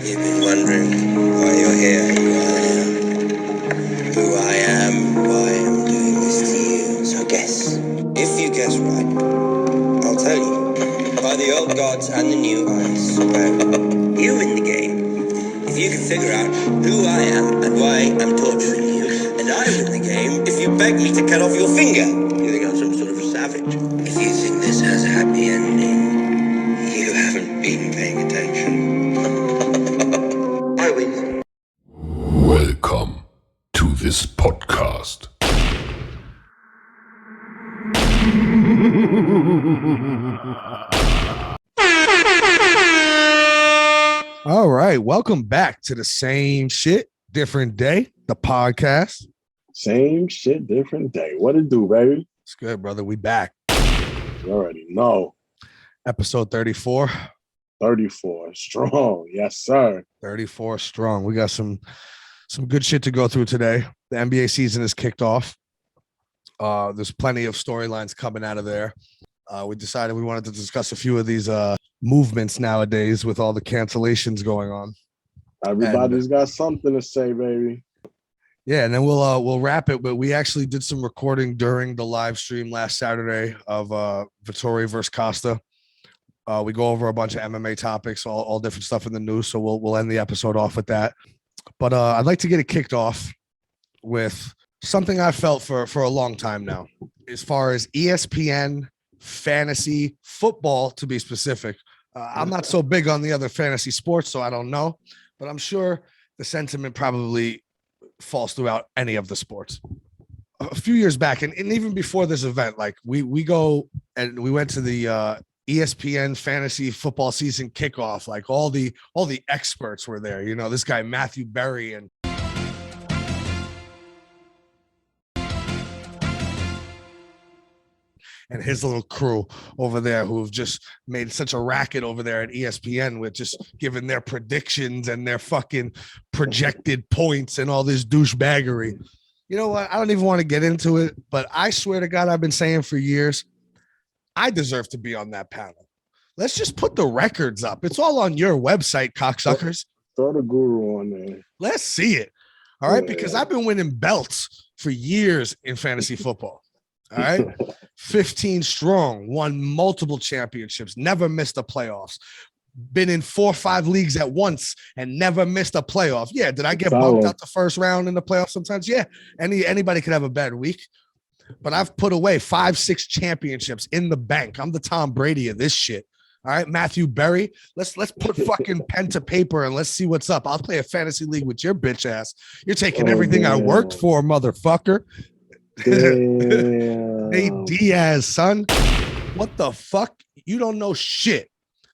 You've been wondering why you're here, who I am, why I'm doing this to you. So guess. If you guess right, I'll tell you. By the old gods and the new, I swear. You win the game. If you can figure out who I am and why I'm torturing you, and I win the game if you beg me to cut off your finger. You think I'm some sort of a savage? If you think this has a happy ending, you haven't been paying attention. I win. Welcome to this podcast. All right, welcome back to the Same Shit, Different Day, the podcast. Same shit, different day. What it do, baby? It's good, brother. We back. You already know. Episode 34. 34. Strong. Yes, sir. 34 strong. We got some good shit to go through today. The NBA season is kicked off. There's plenty of storylines coming out of there. We decided we wanted to discuss a few of these movements nowadays with all the cancellations going on. Everybody's got something to say, baby. Yeah, and then we'll wrap it. But we actually did some recording during the live stream last Saturday of Vettori versus Costa. We go over a bunch of MMA topics, all different stuff in the news. So we'll end the episode off with that. But I'd like to get it kicked off with something I felt for a long time now, as far as ESPN fantasy football, to be specific. I'm not so big on the other fantasy sports, so I don't know, but I'm sure the sentiment probably falls throughout any of the sports. A few years back, and even before this event, like we go and we went to the ESPN fantasy football season kickoff. Like all the experts were there. You know, this guy Matthew Berry and his little crew over there who have just made such a racket over there at ESPN with just giving their predictions and their fucking projected points and all this douchebaggery. You know what? I don't even want to get into it, but I swear to God, I've been saying for years, I deserve to be on that panel. Let's just put the records up. It's all on your website, cocksuckers. Throw the guru on there. Let's see it. All right, because I've been winning belts for years in fantasy football. All right. 15 strong, won multiple championships, never missed the playoffs, been in 4 or 5 leagues at once and never missed a playoff. Yeah. Did I get bumped out the first round in the playoffs sometimes? Yeah. Anybody could have a bad week, but I've put away 5, 6 championships in the bank. I'm the Tom Brady of this shit. All right, Matthew Berry, let's put fucking pen to paper and let's see what's up. I'll play a fantasy league with your bitch ass. You're taking everything I worked for, motherfucker. Hey, Diaz, son. What the fuck? You don't know shit.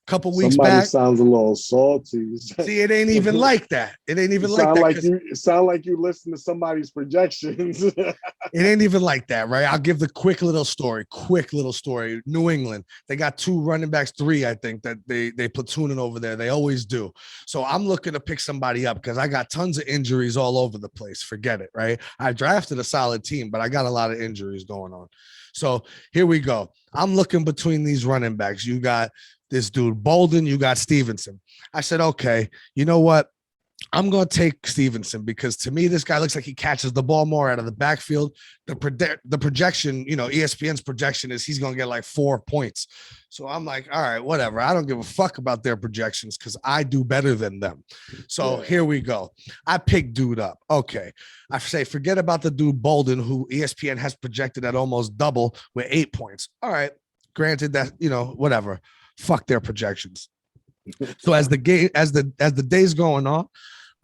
Couple weeks Somebody back. Sounds a little salty. See, it ain't even like that. It ain't even like that. It sound like you listen to somebody's projections. It ain't even like that, right? I'll give the quick little story. New England, they got 2 running backs, 3, I think, that they platooning over there. They always do. So I'm looking to pick somebody up because I got tons of injuries all over the place. Forget it, right? I drafted a solid team, but I got a lot of injuries going on. So here we go. I'm looking between these running backs. You got this dude Bolden, you got Stevenson. I said, okay, you know what? I'm going to take Stevenson because to me, this guy looks like he catches the ball more out of the backfield. The projection, you know, ESPN's projection is he's going to get like 4 points. So I'm like, all right, whatever. I don't give a fuck about their projections because I do better than them. So here we go. I pick dude up. Okay. I say, forget about the dude Bolden, who ESPN has projected at almost double with 8 points. All right. Granted that, you know, whatever. Fuck their projections. So as the day's going on,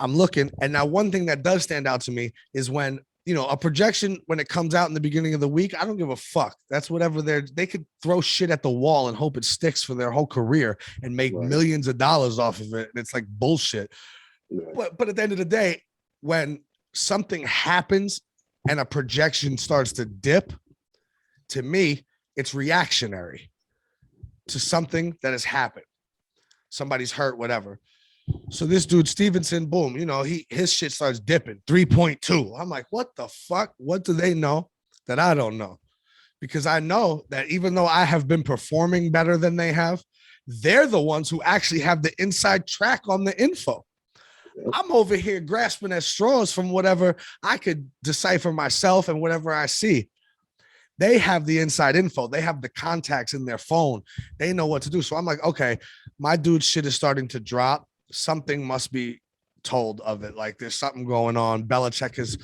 I'm looking, and now one thing that does stand out to me is when, you know, a projection, when it comes out in the beginning of the week, I don't give a fuck. That's whatever they could throw shit at the wall and hope it sticks for their whole career and make millions of dollars off of it. And it's like bullshit. Yeah. But at the end of the day, when something happens and a projection starts to dip, to me, it's reactionary to something that has happened. Somebody's hurt, whatever. So this dude, Stevenson, boom, you know, his shit starts dipping, 3.2. I'm like, what the fuck? What do they know that I don't know? Because I know that even though I have been performing better than they have, they're the ones who actually have the inside track on the info. I'm over here grasping at straws from whatever I could decipher myself and whatever I see. They have the inside info. They have the contacts in their phone. They know what to do. So I'm like, okay, my dude's shit is starting to drop. Something must be told of it. Like there's something going on. Belichick has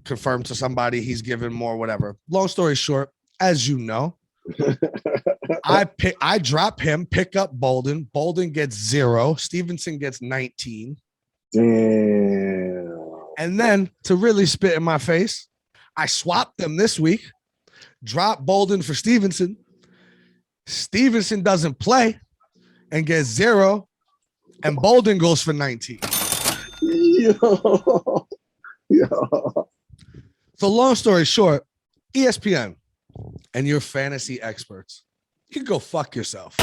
confirmed to somebody he's given more, whatever. Long story short, as you know, I drop him, pick up Bolden. Bolden gets 0. Stevenson gets 19. Damn. And then to really spit in my face, I swapped them this week. Drop Bolden for Stevenson. Stevenson doesn't play and gets 0. And Bolden goes for 19. Yo. Yo. So long story short, ESPN and your fantasy experts, you can go fuck yourself.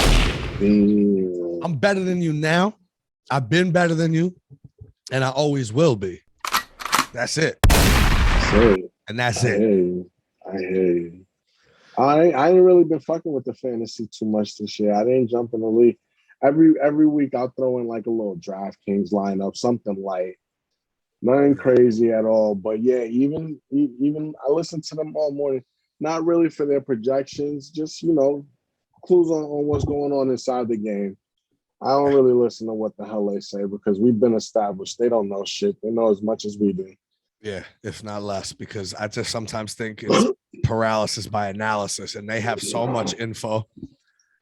Damn. I'm better than you now. I've been better than you. And I always will be. That's it. And that's it. I hear you. I ain't really been fucking with the fantasy too much this year. I didn't jump in the league. Every week I'll throw in like a little DraftKings lineup, something light. Nothing crazy at all. But yeah, even I listen to them all morning. Not really for their projections, just clues on what's going on inside the game. I don't really listen to what the hell they say because we've been established. They don't know shit. They know as much as we do. Yeah, if not less, because I just sometimes think it's paralysis by analysis, and they have so much info.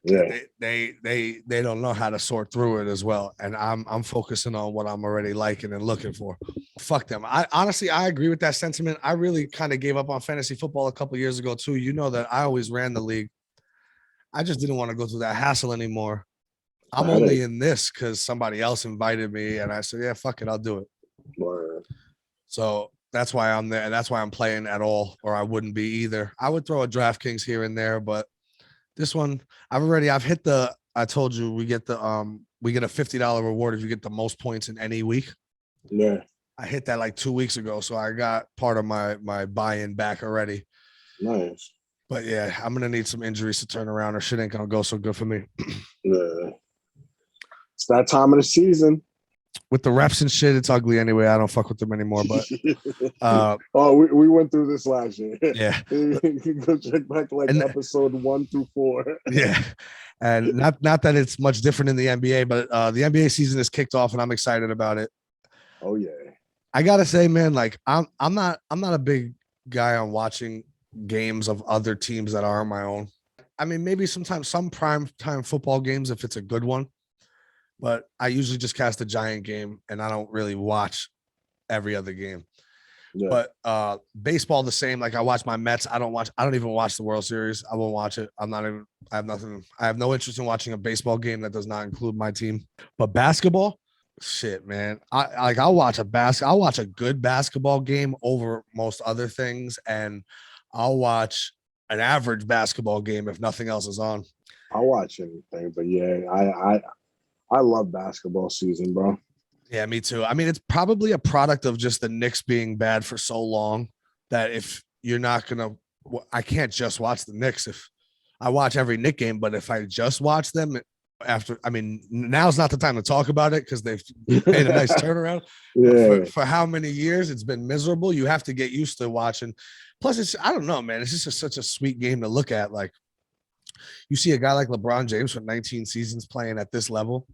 Yeah, they don't know how to sort through it as well. And I'm focusing on what I'm already liking and looking for. Fuck them. I honestly agree with that sentiment. I really kind of gave up on fantasy football a couple years ago too. You know that I always ran the league. I just didn't want to go through that hassle anymore. I'm only in this because somebody else invited me, and I said, yeah, fuck it, I'll do it. Word. So that's why I'm there, and that's why I'm playing at all, or I wouldn't be either. I would throw a DraftKings here and there, but this one, I've hit I told you we get a $50 reward if you get the most points in any week. Yeah. I hit that like 2 weeks ago, so I got part of my buy-in back already. Nice. But yeah, I'm gonna need some injuries to turn around, or shit ain't gonna go so good for me. Yeah. It's that time of the season. With the refs and shit, it's ugly anyway. I don't fuck with them anymore. But we went through this last year. Yeah. You can go check back episode 1 through 4. Yeah. And not that it's much different in the NBA, but the NBA season is kicked off and I'm excited about it. Oh yeah. I gotta say, man, like I'm not a big guy on watching games of other teams that aren't my own. I mean, maybe sometimes some prime time football games if it's a good one. But I usually just cast a Giant game and I don't really watch every other game. Yeah. But baseball the same. Like I watch my Mets. I don't even watch the World Series. I won't watch it. I have no interest in watching a baseball game that does not include my team. But basketball, shit, man. I'll watch a good basketball game over most other things, and I'll watch an average basketball game if nothing else is on. I'll watch anything, but yeah, I love basketball season, bro. Yeah, me too. I mean, it's probably a product of just the Knicks being bad for so long that if you're not going to, I can't just watch the Knicks. If I watch every Knick game, but if I just watch them now's not the time to talk about it because they've made a nice turnaround. Yeah. For how many years it's been miserable, you have to get used to watching. Plus, I don't know, man. It's just such a sweet game to look at. Like, you see a guy like LeBron James for 19 seasons playing at this level.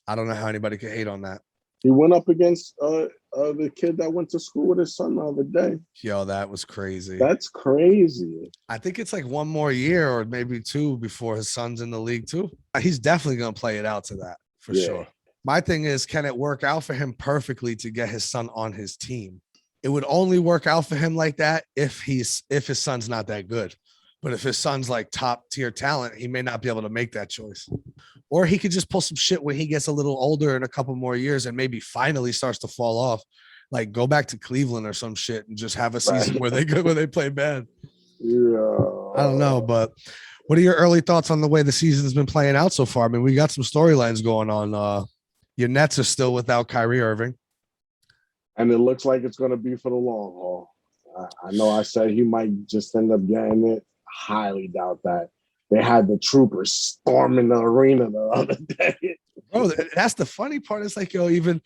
I don't know how anybody can hate on that. He went up against the kid that went to school with his son the other day. Yo, that was crazy. That's crazy. I think it's like one more year or maybe 2 before his son's in the league too. He's definitely going to play it out to that for sure. My thing is, can it work out for him perfectly to get his son on his team? It would only work out for him like that if his son's not that good. But if his son's like top tier talent, he may not be able to make that choice. Or he could just pull some shit when he gets a little older in a couple more years and maybe finally starts to fall off. Like go back to Cleveland or some shit and just have a season where they play bad. Yeah. I don't know, but what are your early thoughts on the way the season's been playing out so far? I mean, we got some storylines going on. Your Nets are still without Kyrie Irving. And it looks like it's going to be for the long haul. I know I said he might just end up getting it. Highly doubt that. They had the troopers storming the arena the other day. Bro, that's the funny part. It's like, yo, even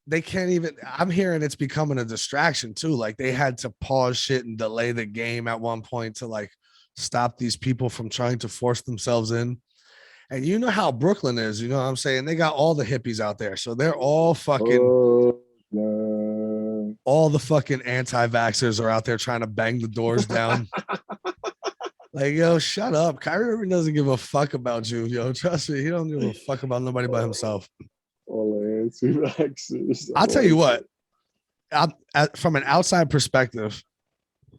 they can't even. I'm hearing it's becoming a distraction too. Like they had to pause shit and delay the game at one point to like stop these people from trying to force themselves in. And you know how Brooklyn is, you know what I'm saying? They got all the hippies out there. So they're all fucking No. all the fucking anti-vaxxers are out there trying to bang the doors down. Like, yo, shut up. Kyrie Irving doesn't give a fuck about you, yo. Trust me, he don't give a fuck about nobody but himself. All the anti-vaxxers. I'll tell you what, from an outside perspective,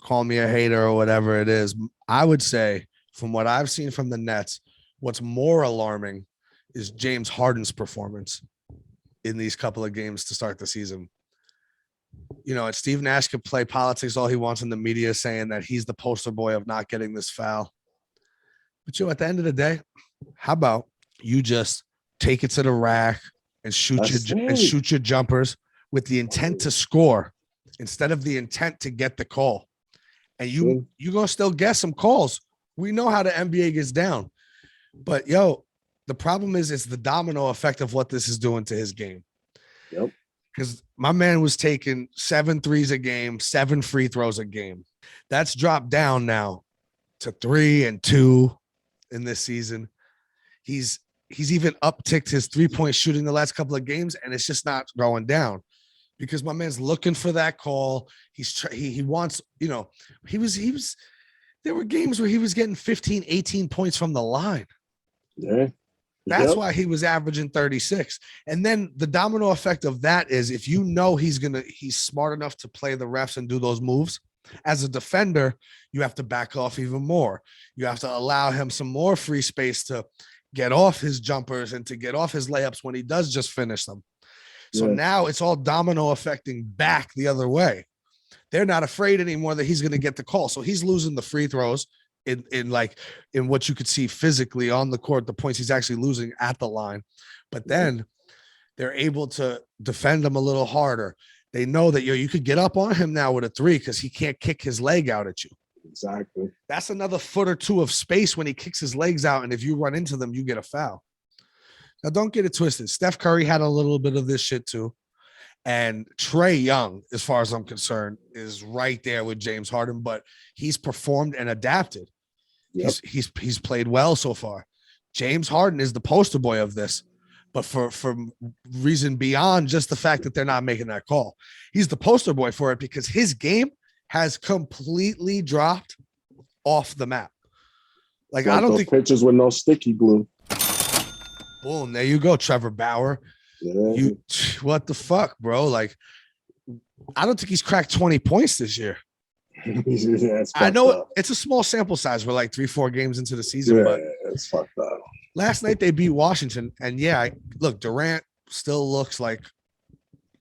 call me a hater or whatever it is, I would say from what I've seen from the Nets, what's more alarming is James Harden's performance in these couple of games to start the season. You know, and Steve Nash could play politics all he wants in the media saying that he's the poster boy of not getting this foul. But at the end of the day, how about you just take it to the rack and shoot your jumpers with the intent to score instead of the intent to get the call. And you're going to still get some calls. We know how the NBA gets down. But, the problem is it's the domino effect of what this is doing to his game. Yep. Because my man was taking 7 threes a game, 7 free throws a game. That's dropped down now to 3 and 2 in this season. He's even upticked his 3-point shooting the last couple of games, and it's just not going down because my man's looking for that call. He wants, there were games where he was getting 15, 18 points from the line. Yeah. That's why he was averaging 36. And then the domino effect of that is if you know he's smart enough to play the refs and do those moves, as a defender, you have to back off even more. You have to allow him some more free space to get off his jumpers and to get off his layups when he does just finish them. So now it's all domino affecting back the other way. They're not afraid anymore that he's going to get the call. So he's losing the free throws. In what you could see physically on the court, the points he's actually losing at the line, but then they're able to defend him a little harder. They know that you could get up on him now with a 3 because he can't kick his leg out at you. Exactly. That's another foot or 2 of space when he kicks his legs out, and if you run into them, you get a foul. Now, don't get it twisted. Steph Curry had a little bit of this shit too, and Trae Young, as far as I'm concerned, is right there with James Harden, but he's performed and adapted. Yep. He's played well so far. James Harden is the poster boy of this, but for reason beyond just the fact that they're not making that call. He's the poster boy for it because his game has completely dropped off the map. Like I don't think pitches with no sticky glue. Boom, there you go, Trevor Bauer. Yeah. What the fuck, bro? Like, I don't think he's cracked 20 points this year. I know it's a small sample size. We're like 3-4 games into the season, but it's fucked up. Last night they beat Washington, and look, Durant still looks like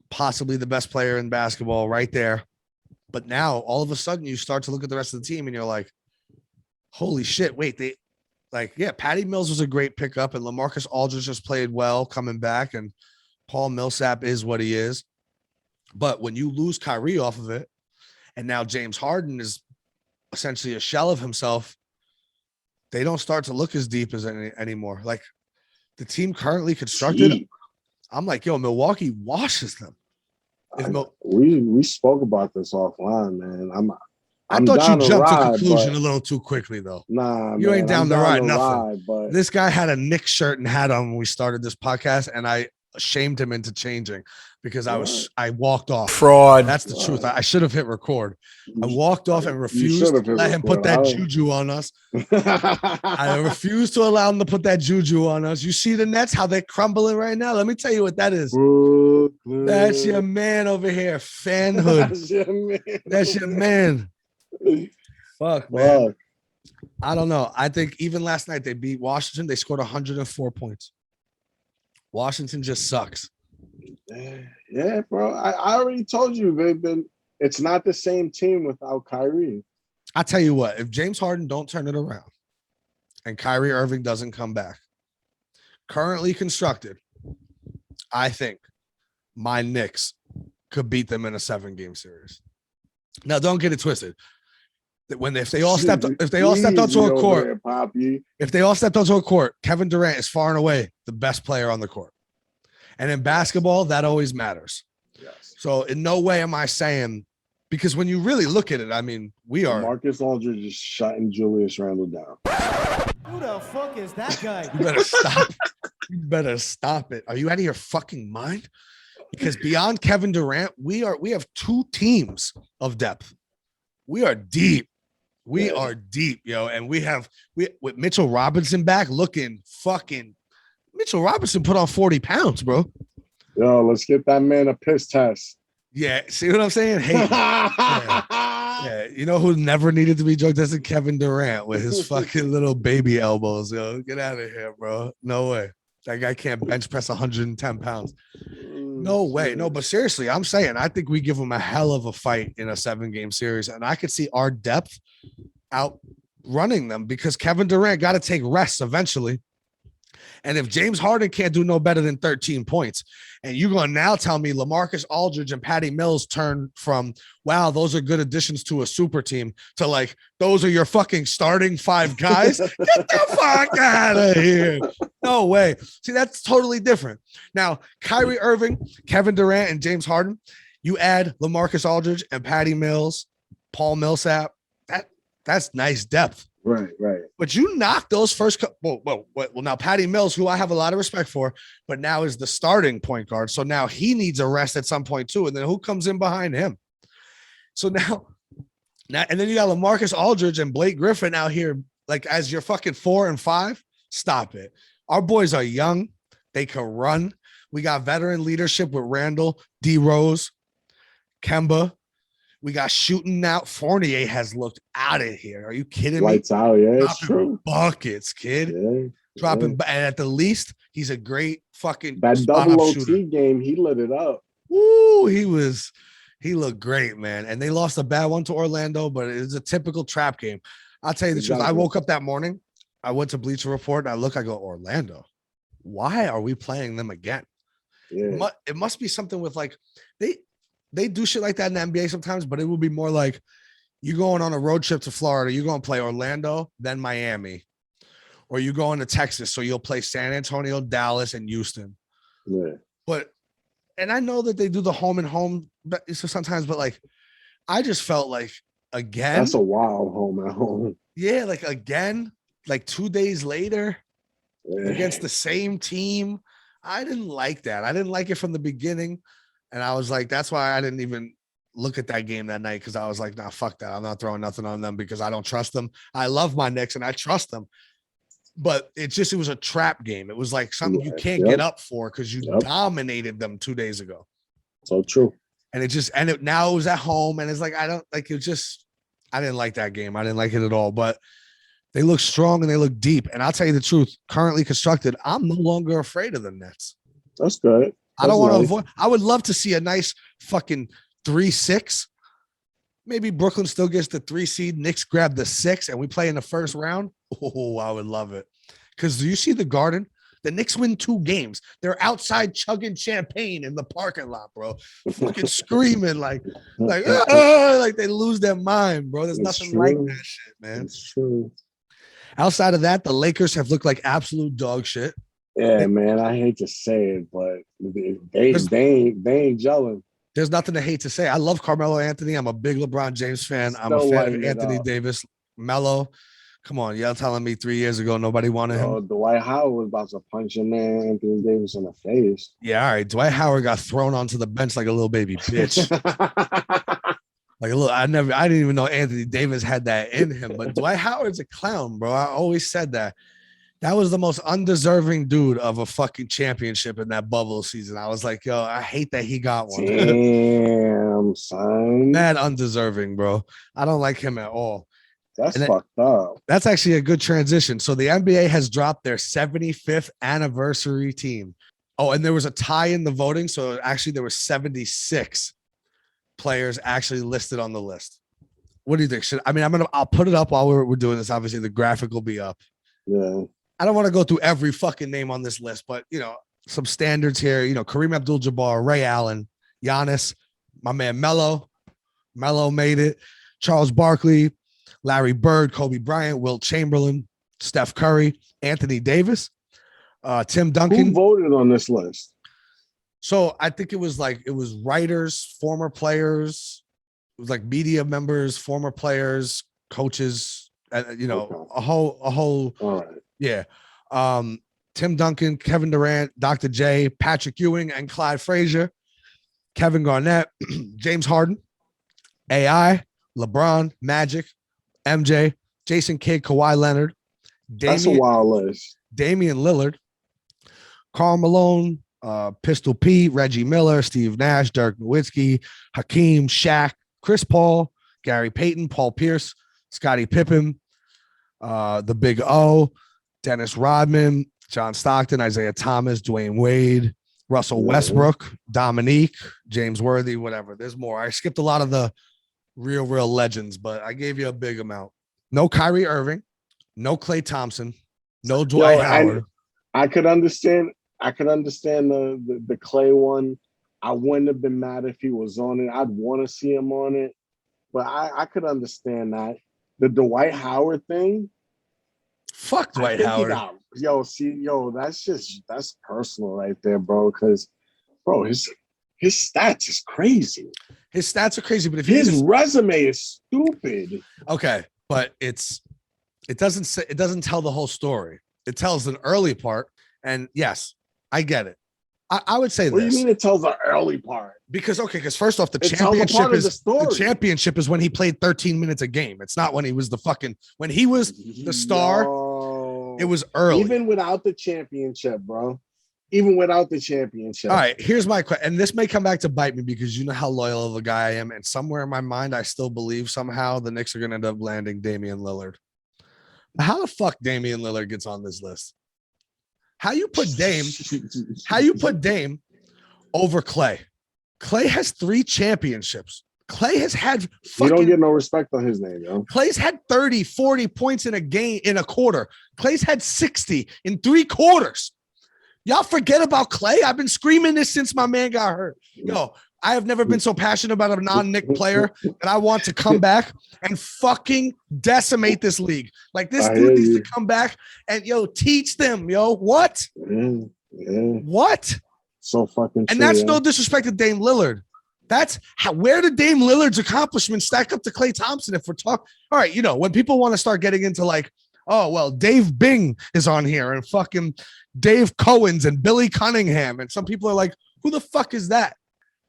possibly the best player in basketball right there. But now all of a sudden you start to look at the rest of the team and you're like, holy shit, wait, Patty Mills was a great pickup, and LaMarcus Aldridge just played well coming back, and Paul Millsap is what he is. But when you lose Kyrie off of it, and now James Harden is essentially a shell of himself, they don't start to look as deep as anymore. Like the team currently constructed, I'm like, Milwaukee washes them. We spoke about this offline, man. I thought you jumped to conclusion a little too quickly, though. Nah, you ain't down the ride, nothing. But this guy had a Knicks shirt and hat on when we started this podcast, and I shamed him into changing because I walked off. Fraud. That's the truth. I should have hit record. I walked off and refused to let him put that juju on us. I refused to allow him to put that juju on us. You see the Nets, how they're crumbling right now? Let me tell you what that is. Brooklyn. That's your man over here. Fanhood. That's your man. Fuck, man. Fuck. I don't know. I think even last night they beat Washington. They scored 104 points. Washington just sucks. Yeah, bro. I already told you, it's not the same team without Kyrie. I tell you what, if James Harden don't turn it around and Kyrie Irving doesn't come back, currently constructed, I think my Knicks could beat them in a 7-game series. Now, don't get it twisted. If they all stepped onto a court, if they all stepped onto a court, Kevin Durant is far and away the best player on the court. And in basketball, that always matters. Yes. So in no way am I saying, because when you really look at it, I mean, we are. Marcus Aldridge is shutting Julius Randle down. Who the fuck is that guy? You better stop. You better stop it. Are you out of your fucking mind? Because beyond Kevin Durant, we have 2 teams of depth. We are deep. We are deep, yo. And we with Mitchell Robinson back looking fucking. Mitchell Robinson put on 40 pounds, bro. Yo, let's get that man a piss test. Yeah, see what I'm saying? Hey, yeah. You know who never needed to be drug tested? Kevin Durant with his fucking little baby elbows, yo. Get out of here, bro. No way. That guy can't bench press 110 pounds. No way. No, but seriously, I'm saying I think we give him a hell of a fight in a 7-game series. And I could see our depth outrunning them because Kevin Durant got to take rests eventually. And if James Harden can't do no better than 13 points, and you're going to now tell me LaMarcus Aldridge and Patty Mills turn from, wow, those are good additions to a super team, to like, those are your fucking starting 5 guys? Get the fuck out of here. No way. See, that's totally different. Now, Kyrie Irving, Kevin Durant, and James Harden, you add LaMarcus Aldridge and Patty Mills, Paul Millsap, that's nice depth. Right. But you knock those first well, now Patty Mills, who I have a lot of respect for, but now is the starting point guard. So now he needs a rest at some point too. And then who comes in behind him? So now and then you got LaMarcus Aldridge and Blake Griffin out here like as your fucking 4 and 5. Stop it. Our boys are young. They can run. We got veteran leadership with Randall, D Rose, Kemba. We got shooting now. Fournier has looked out of here. Are you kidding me? Lights out. Yeah, it's Dropping true. buckets, kid. Yeah, Dropping, and at the least, he's a great fucking that spot double up OT shooter. game. He lit it up. Woo, he looked great, man. And they lost a bad one to Orlando, but it was a typical trap game. I'll tell you the truth. I woke up that morning. I went to Bleacher Report. And I go, Orlando. Why are we playing them again? Yeah. It must be something with like they do shit like that in the NBA sometimes, but it would be more like you going on a road trip to Florida, you're going to play Orlando, then Miami, or you going to Texas, so you'll play San Antonio, Dallas, and Houston. Yeah. And I know that they do the home and home sometimes, but like, I just felt like again. That's a wild home at home. Yeah, like again, like 2 days later against the same team. I didn't like that. I didn't like it from the beginning. And I was like, that's why I didn't even look at that game that night, because I was like, nah, fuck that. I'm not throwing nothing on them because I don't trust them. I love my Knicks and I trust them. But it was a trap game. It was like something you can't get up for because you dominated them 2 days ago. So true. And now it was at home. And it's like, I didn't like that game. I didn't like it at all. But they look strong and they look deep. And I'll tell you the truth, currently constructed, I'm no longer afraid of the Nets. That's good. I don't want to avoid. I would love to see a nice fucking 3-6. Maybe Brooklyn still gets the 3 seed. Knicks grab the 6 and we play in the first round. Oh, I would love it. Because do you see the Garden? The Knicks win 2 games. They're outside chugging champagne in the parking lot, bro. Fucking screaming like they lose their mind, bro. There's nothing like that shit, man. It's true. Outside of that, the Lakers have looked like absolute dog shit. Yeah, man. I hate to say it, but they ain't gelling. There's nothing to hate to say. I love Carmelo Anthony. I'm a big LeBron James fan. I'm a fan of Anthony Davis. Melo. Come on, y'all telling me 3 years ago nobody wanted him? Dwight Howard was about to punch your man Anthony Davis in the face. Yeah, all right. Dwight Howard got thrown onto the bench like a little baby bitch. I didn't even know Anthony Davis had that in him. But Dwight Howard's a clown, bro. I always said that. That was the most undeserving dude of a fucking championship in that bubble season. I was like, yo, I hate that he got one. Damn, son. Mad undeserving, bro. I don't like him at all. That's fucked up. That's actually a good transition. So the NBA has dropped their 75th anniversary team. Oh, and there was a tie in the voting. So actually there were 76 players actually listed on the list. What do you think? I'll put it up while we're doing this. Obviously the graphic will be up. Yeah. I don't want to go through every fucking name on this list, but some standards here, Kareem Abdul-Jabbar, Ray Allen, Giannis, my man Melo made it, Charles Barkley, Larry Bird, Kobe Bryant, Wilt Chamberlain, Steph Curry, Anthony Davis, Tim Duncan. Who voted on this list? So I think it was writers, former players, it was like media members, former players, coaches, Okay. a whole All right. yeah. Tim Duncan, Kevin Durant, Dr. J, Patrick Ewing, and Clyde Frazier, Kevin Garnett, James Harden, AI, LeBron, Magic, MJ, Jason Kidd, Kawhi Leonard, That's a wild list. Damian Lillard, Karl Malone, Pistol Pete, Reggie Miller, Steve Nash, Dirk Nowitzki, Hakeem, Shaq, Chris Paul, Gary Payton, Paul Pierce, Scottie Pippen, the Big O, Dennis Rodman, John Stockton, Isaiah Thomas, Dwayne Wade, Russell Westbrook, Dominique, James Worthy, whatever. There's more. I skipped a lot of the real legends, but I gave you a big amount. No Kyrie Irving, no Klay Thompson, no Dwight Howard. I could understand the Klay one. I wouldn't have been mad if he was on it. I'd want to see him on it, but I could understand that. The Dwight Howard thing. Fuck Dwight Howard. That's personal right there, bro. Because, bro, his stats is crazy. His stats are crazy, but if his resume is stupid. Okay, but it doesn't tell the whole story. It tells an early part, and yes, I get it. I would say what this. What do you mean it tells the early part? Because first off, the championship is when he played 13 minutes a game. It's not when he was when he was the star. Yo. It was early. Even without the championship, bro. Even without the championship. All right, here's my question. And this may come back to bite me because you know how loyal of a guy I am. And somewhere in my mind, I still believe somehow the Knicks are going to end up landing Damian Lillard. How the fuck Damian Lillard gets on this list? How you put Dame over Klay? Klay has 3 championships. Klay has had you don't get no respect on his name, yo. Klay's had 30, 40 points in a game in a quarter. Klay's had 60 in 3 quarters. Y'all forget about Klay. I've been screaming this since my man got hurt. Yo, I have never been so passionate about a non-Knick player that I want to come back and fucking decimate this league. Like this dude needs to come back and teach them, what? What? So fucking and that's no disrespect to Dame Lillard. That's where did Dame Lillard's accomplishments stack up to Klay Thompson? If we're talking, all right, when people want to start getting into like, oh, well, Dave Bing is on here and fucking Dave Cohen's and Billy Cunningham. And some people are like, who the fuck is that?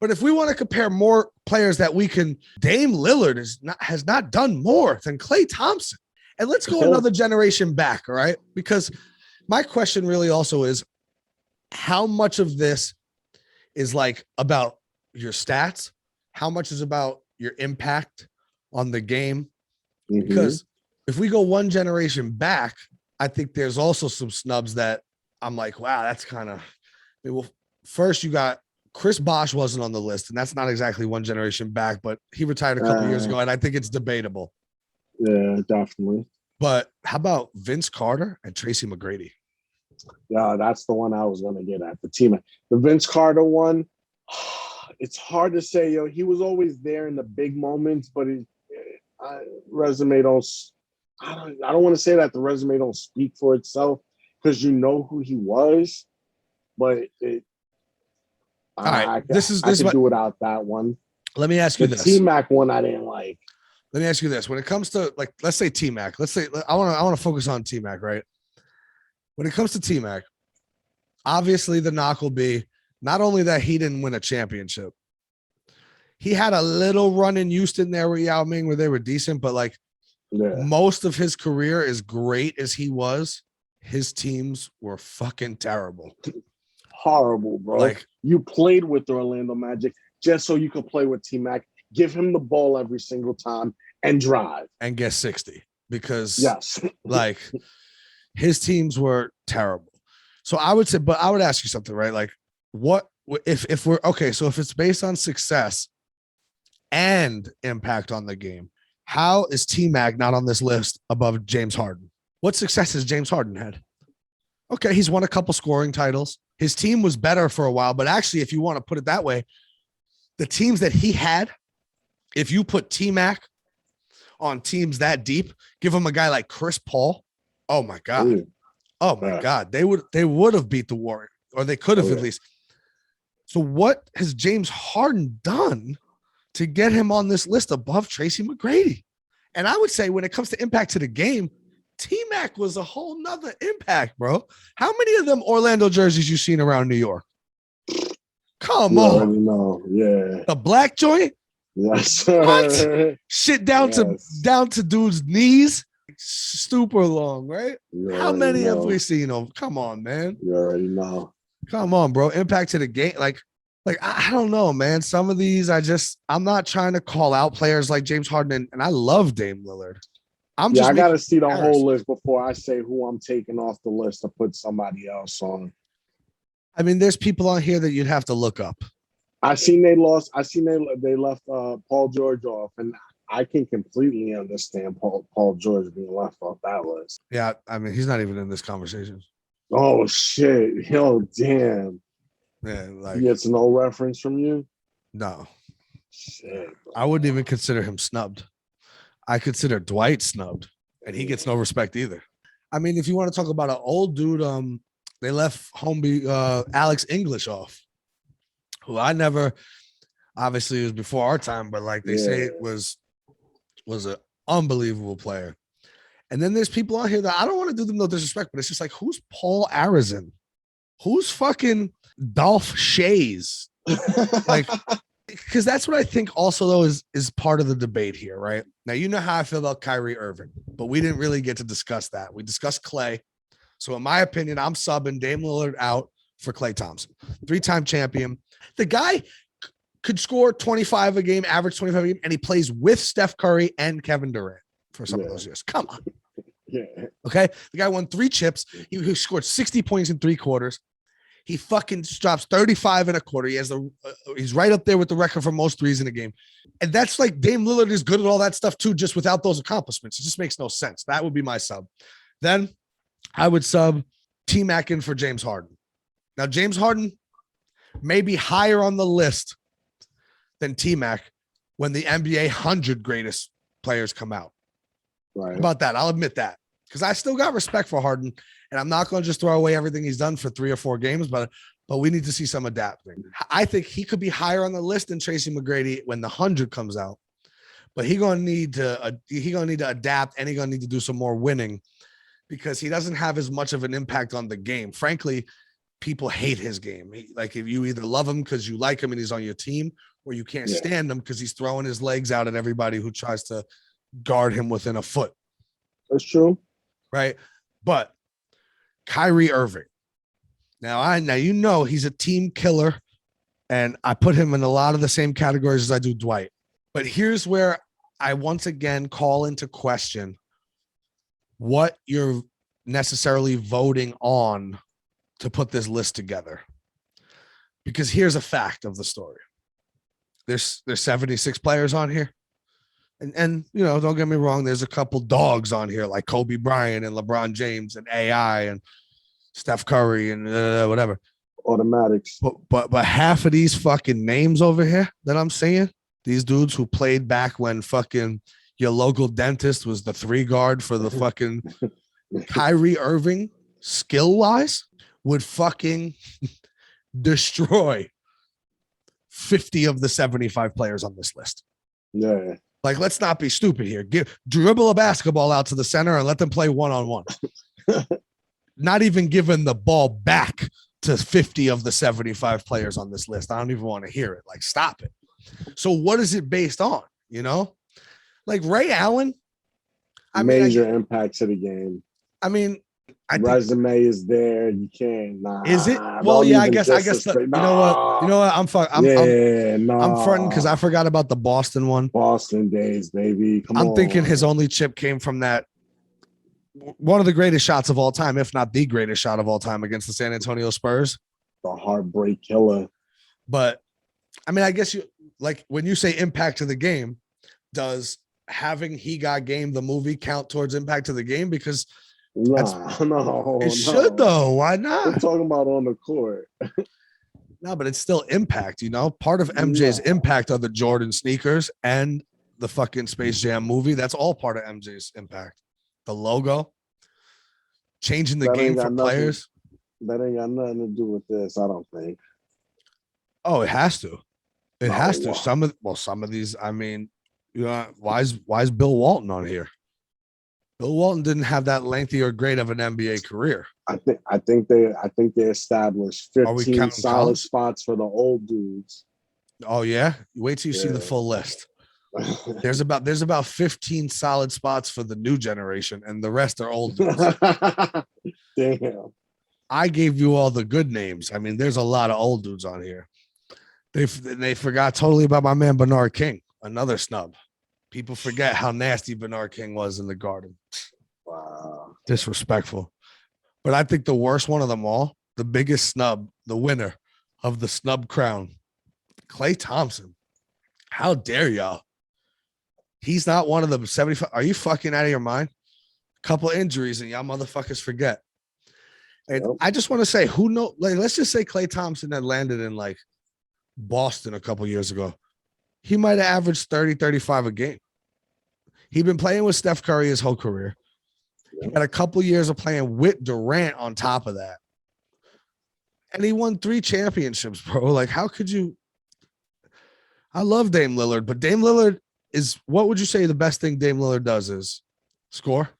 But if we want to compare more players that we can, Dame Lillard has not done more than Klay Thompson. And let's go another generation back, all right? Because my question really also is, how much of this is like about your stats? How much is about your impact on the game? Mm-hmm. Because if we go one generation back, I think there's also some snubs that I'm like, wow, that's kind of, well, first you got Chris Bosh wasn't on the list, and that's not exactly one generation back, but he retired a couple years ago, and I think it's debatable. Yeah, definitely. But how about Vince Carter and Tracy McGrady? Yeah, that's the one I was going to get at. The Vince Carter one, it's hard to say, he was always there in the big moments, but resume don't. I don't want to say that the resume don't speak for itself because you know who he was, but all right, I could do without that one. Let me ask you this. T-Mac one I didn't like. Let me ask you this. When it comes to, like, let's say T-Mac. Let's say I want to focus on T-Mac, right? When it comes to T-Mac, obviously the knock will be not only that he didn't win a championship. He had a little run in Houston there with Yao Ming where they were decent, but like most of his career, as great as he was, his teams were fucking terrible. Horrible, bro. Like, you played with the Orlando Magic just so you could play with T-Mac. Give him the ball every single time and drive. And get 60 because like his teams were terrible. So I would say, but I would ask you something, right? Like what if we're okay, so if it's based on success and impact on the game, how is T-Mac not on this list above James Harden? What success has James Harden had? Okay, he's won a couple scoring titles. His team was better for a while, but actually, if you want to put it that way, the teams that he had, if you put T-Mac on teams that deep, give him a guy like Chris Paul, oh my God. Oh my God. They would have beat the Warriors, or they could have at least. So what has James Harden done to get him on this list above Tracy McGrady? And I would say when it comes to impact to the game, T-Mac was a whole nother impact, bro. How many of them Orlando jerseys you seen around New York? Come You on. already know. Yeah. The black joint? Yes, sir. What? Shit down to dude's knees. Super long, right? How many have we seen them? Come on, man. You already know. Come on, bro. Impact to the game. Like I don't know, man. Some of these I'm not trying to call out players like James Harden, and I love Dame Lillard. I got to see the whole list before I say who I'm taking off the list to put somebody else on. I mean, there's people on here that you'd have to look up. I seen they left Paul George off, and I can completely understand Paul George being left off that list. Yeah, I mean, he's not even in this conversation. Oh shit! Yo, damn. Yeah, like he gets no reference from you. No. Shit. Bro. I wouldn't even consider him snubbed. I consider Dwight snubbed, and he gets no respect either. I mean, if you want to talk about an old dude, they left homie Alex English off, who I never, obviously it was before our time, but like they say it was an unbelievable player. And then there's people on here that I don't want to do them no disrespect, but it's just like, who's Paul Arizin? Who's fucking Dolph Shays? Like, because that's what I think also though is part of the debate here, right? Now, you know how I feel about Kyrie Irving, but we didn't really get to discuss that. We discussed Klay. So in my opinion, I'm subbing Dame Lillard out for Klay Thompson, 3-time champion. The guy could score 25 a game, average 25 a game, and he plays with Steph Curry and Kevin Durant for some of those years. Come on. Yeah. Okay. The guy won 3 chips. He scored 60 points in 3 quarters. He fucking drops 35 in a quarter. He has he's right up there with the record for most threes in a game. And that's like Dame Lillard is good at all that stuff too, just without those accomplishments. It just makes no sense. That would be my sub. Then I would sub T-Mac in for James Harden. Now, James Harden may be higher on the list than T-Mac when the NBA 100 greatest players come out. Right. How about that? I'll admit that, because I still got respect for Harden, and I'm not going to just throw away everything he's done for 3 or 4 games, but we need to see some adapting. I think he could be higher on the list than Tracy McGrady when the 100 comes out, but he's going to need to adapt, and he's going to need to do some more winning because he doesn't have as much of an impact on the game. Frankly, people hate his game. Like, if you either love him because you like him and he's on your team, or you can't stand him because he's throwing his legs out at everybody who tries to guard him within a foot. That's true. Right. But Kyrie Irving. Now you know he's a team killer, and I put him in a lot of the same categories as I do Dwight. But here's where I once again call into question what you're necessarily voting on to put this list together. Because here's a fact of the story. There's 76 players on here. And you know, don't get me wrong, there's a couple dogs on here like Kobe Bryant and LeBron James and AI and Steph Curry and whatever. Automatics. But half of these fucking names over here that I'm saying, these dudes who played back when fucking your local dentist was the 3 guard for the fucking Kyrie Irving, skill-wise, would fucking destroy 50 of the 75 players on this list. Yeah. Like, let's not be stupid here. Dribble a basketball out to the center and let them play one-on-one. Not even giving the ball back to 50 of the 75 players on this list. I don't even want to hear it. Like, stop it. So what is it based on? You know, like Ray Allen. Major impact to the game. I mean, resume is there. You can't. Is it? Well, yeah, I guess. You know what? I'm fronting because I forgot about the Boston one. Boston days, baby. I'm thinking his only chip came from that. One of the greatest shots of all time, if not the greatest shot of all time, against the San Antonio Spurs. The heartbreak killer. But I mean, I guess you like when you say impact to the game, does having He Got Game, the movie, count towards impact to the game? Because no, should though. Why not? We're talking about on the court. No, but it's still impact, you know. Part of MJ's impact are the Jordan sneakers and the fucking Space Jam movie. That's all part of MJ's impact. The logo, changing the game for players. That ain't got nothing to do with this, I don't think. Oh, it has to. It has to. Wow. Some of these, I mean, you know, why is Bill Walton on here? Bill Walton didn't have that lengthy or great of an NBA career. I think they established Are we 15 counting solid college? spots for the old dudes. Oh yeah. Wait till you see the Yeah. full list. There's about 15 solid spots for the new generation, and the rest are old dudes. Damn. I gave you all the good names. I mean, there's a lot of old dudes on here. They forgot totally about my man Bernard King, another snub. People forget how nasty Bernard King was in the Garden. Wow. Disrespectful. But I think the worst one of them all, the biggest snub, the winner of the snub crown, Klay Thompson. How dare y'all? He's not one of the 75. Are you fucking out of your mind? A couple injuries and y'all motherfuckers forget. And Yep. I just want to say, who knows? Like, let's just say Klay Thompson had landed in like Boston a couple years ago. He might have averaged 30, 35 a game. He'd been playing with Steph Curry his whole career. He had a couple years of playing with Durant on top of that. And he won 3 championships, bro. Like, how could you? I love Dame Lillard, but Dame Lillard is, what would you say the best thing Dame Lillard does is score?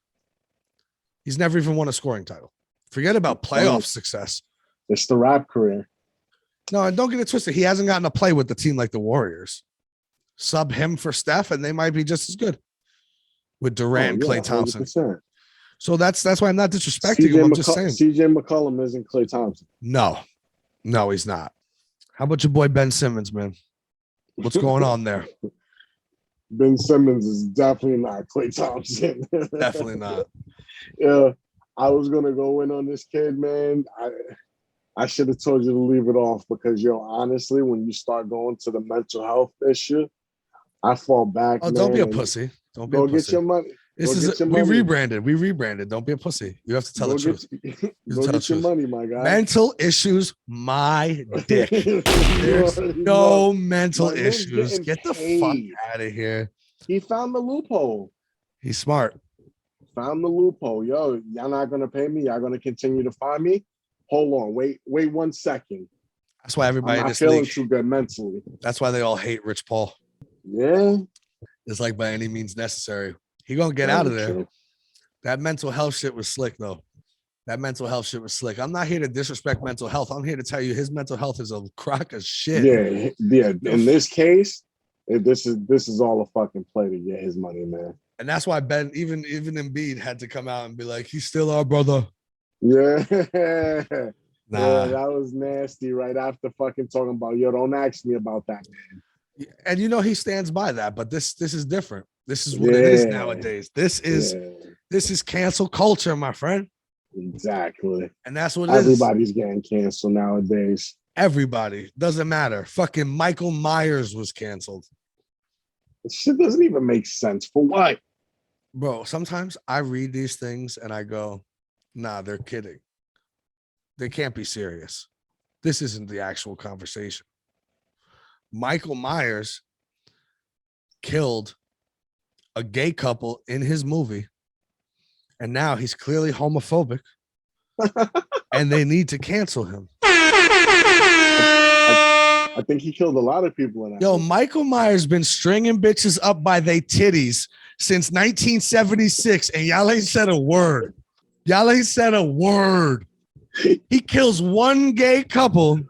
He's never even won a scoring title. Forget about playoff success. It's the rap career. No, and don't get it twisted. He hasn't gotten to play with the team like the Warriors. Sub him for Steph, and they might be just as good with Durant and Klay Thompson. 100%. So that's why I'm not disrespecting him. I'm just saying. CJ McCollum isn't Klay Thompson. No, he's not. How about your boy Ben Simmons, man? What's going on there? Ben Simmons is definitely not Klay Thompson. Definitely not. Yeah, I was gonna go in on this kid, man. I should have told you to leave it off because, yo, honestly, when you start going to the mental health issue, I fall back. Oh, don't be a pussy. Don't be a pussy. Go get your money. We rebranded. Don't be a pussy. You have to tell the truth. Go get your money, my guy. Mental issues, my dick. There's no mental issues. Get the fuck out of here. He found the loophole. He's smart. Found the loophole. Yo, y'all not gonna pay me. Y'all gonna continue to find me. Hold on. Wait 1 second. That's why everybody in I'm not this feeling league, too good mentally. that's why they all hate Rich Paul. Yeah. It's like by any means necessary. He gonna get out of there. That mental health shit was slick, though. That mental health shit was slick. I'm not here to disrespect mental health. I'm here to tell you his mental health is a crock of shit. Yeah. In this case, this is all a fucking play to get his money, man. And that's why Ben, even Embiid had to come out and be like, he's still our brother. Yeah. Nah. Yeah, that was nasty right after fucking talking about, yo, don't ask me about that, man. And you know he stands by that, but this is different. This is what it is nowadays. This is cancel culture, my friend. Exactly. And that's what everybody's getting canceled nowadays. Everybody. Doesn't matter. Fucking Michael Myers was canceled. This shit doesn't even make sense. For what? Bro, sometimes I read these things and I go, nah, they're kidding. They can't be serious. This isn't the actual conversation. Michael Myers killed a gay couple in his movie, and now he's clearly homophobic, and they need to cancel him. I think he killed a lot of people in that. Yo, Michael Myers been stringing bitches up by their titties since 1976, and y'all ain't said a word. Y'all ain't said a word. He kills one gay couple,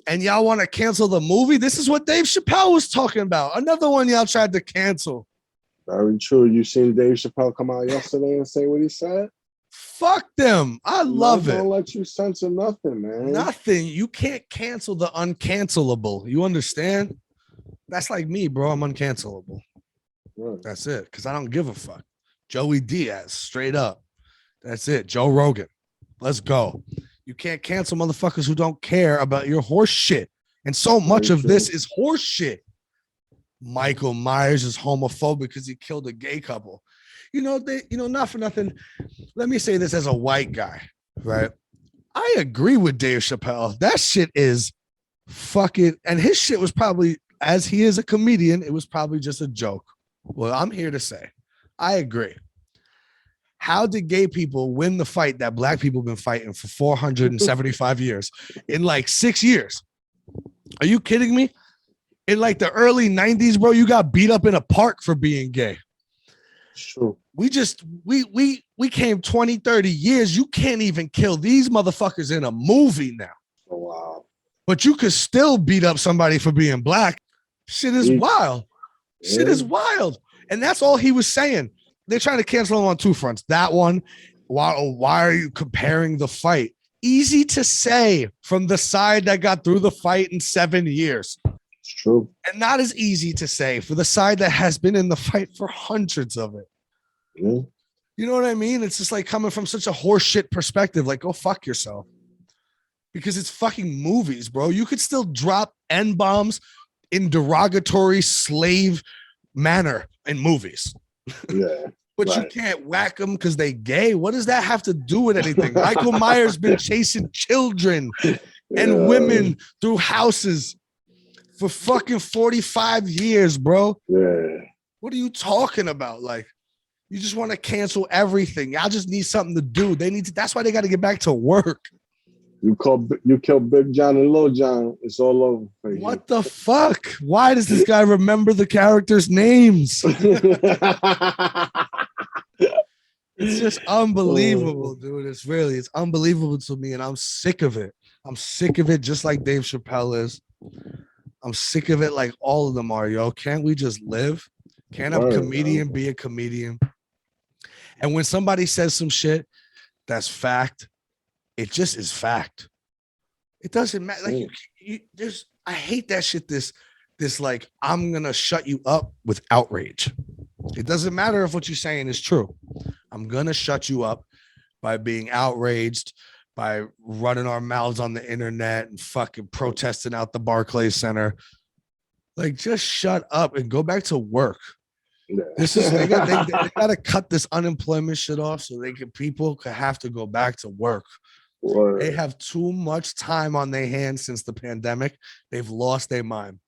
and y'all want to cancel the movie? This is what Dave Chapelle was talking about. Another one y'all tried to cancel. Very true. You seen Dave Chapelle come out yesterday and say what he said? Fuck them. I love it. Don't let you censor nothing, man. Nothing. You can't cancel the uncancelable. You understand? That's like me, bro. I'm uncancelable. Right. That's it. Because I don't give a fuck. Joey Diaz, straight up. That's it. Joe Rogan. Let's go. You can't cancel motherfuckers who don't care about your horse shit. And so much of this is horse shit. Michael Myers is homophobic because he killed a gay couple. Not for nothing. Let me say this as a white guy, right? I agree with Dave Chapelle. That shit is fucking, and his shit was probably, as he is a comedian, it was probably just a joke. Well, I'm here to say, I agree. How did gay people win the fight that black people have been fighting for 475 years in like 6 years? Are you kidding me? In like the early 90s, bro, you got beat up in a park for being gay. It's true. We came 20, 30 years. You can't even kill these motherfuckers in a movie now. Oh, wow. But you could still beat up somebody for being black. Shit is wild. Shit is wild. And that's all he was saying. They're trying to cancel him on two fronts. That one, why are you comparing the fight? Easy to say from the side that got through the fight in 7 years. It's true. And not as easy to say for the side that has been in the fight for hundreds of it. Yeah. You know what I mean? It's just like coming from such a horseshit perspective. Like, go fuck yourself. Because it's fucking movies, bro. You could still drop N-bombs in derogatory slave manner in movies. Yeah. But you can't whack them because they gay. What does that have to do with anything? Michael Myers been chasing children and women through houses for fucking 45 years, bro. Yeah. What are you talking about? Like, you just want to cancel everything. Y'all just need something to do. They need to. That's why they got to get back to work. You kill Big John and Little John. It's all over. For you. What the fuck? Why does this guy remember the characters' names? It's just unbelievable, dude. It's unbelievable to me, and I'm sick of it. I'm sick of it, just like Dave Chapelle is. I'm sick of it, like all of them are, yo. Can't we just live? Can't a comedian be a comedian? And when somebody says some shit that's fact, it just is fact. It doesn't matter. Like I hate that shit. This like, I'm gonna shut you up with outrage. It doesn't matter if what you're saying is true. I'm gonna shut you up by being outraged, by running our mouths on the internet and fucking protesting out the Barclays Center. Like, just shut up and go back to work. Yeah. They got to cut this unemployment shit off so people could have to go back to work. Word. They have too much time on their hands since the pandemic. They've lost their mind.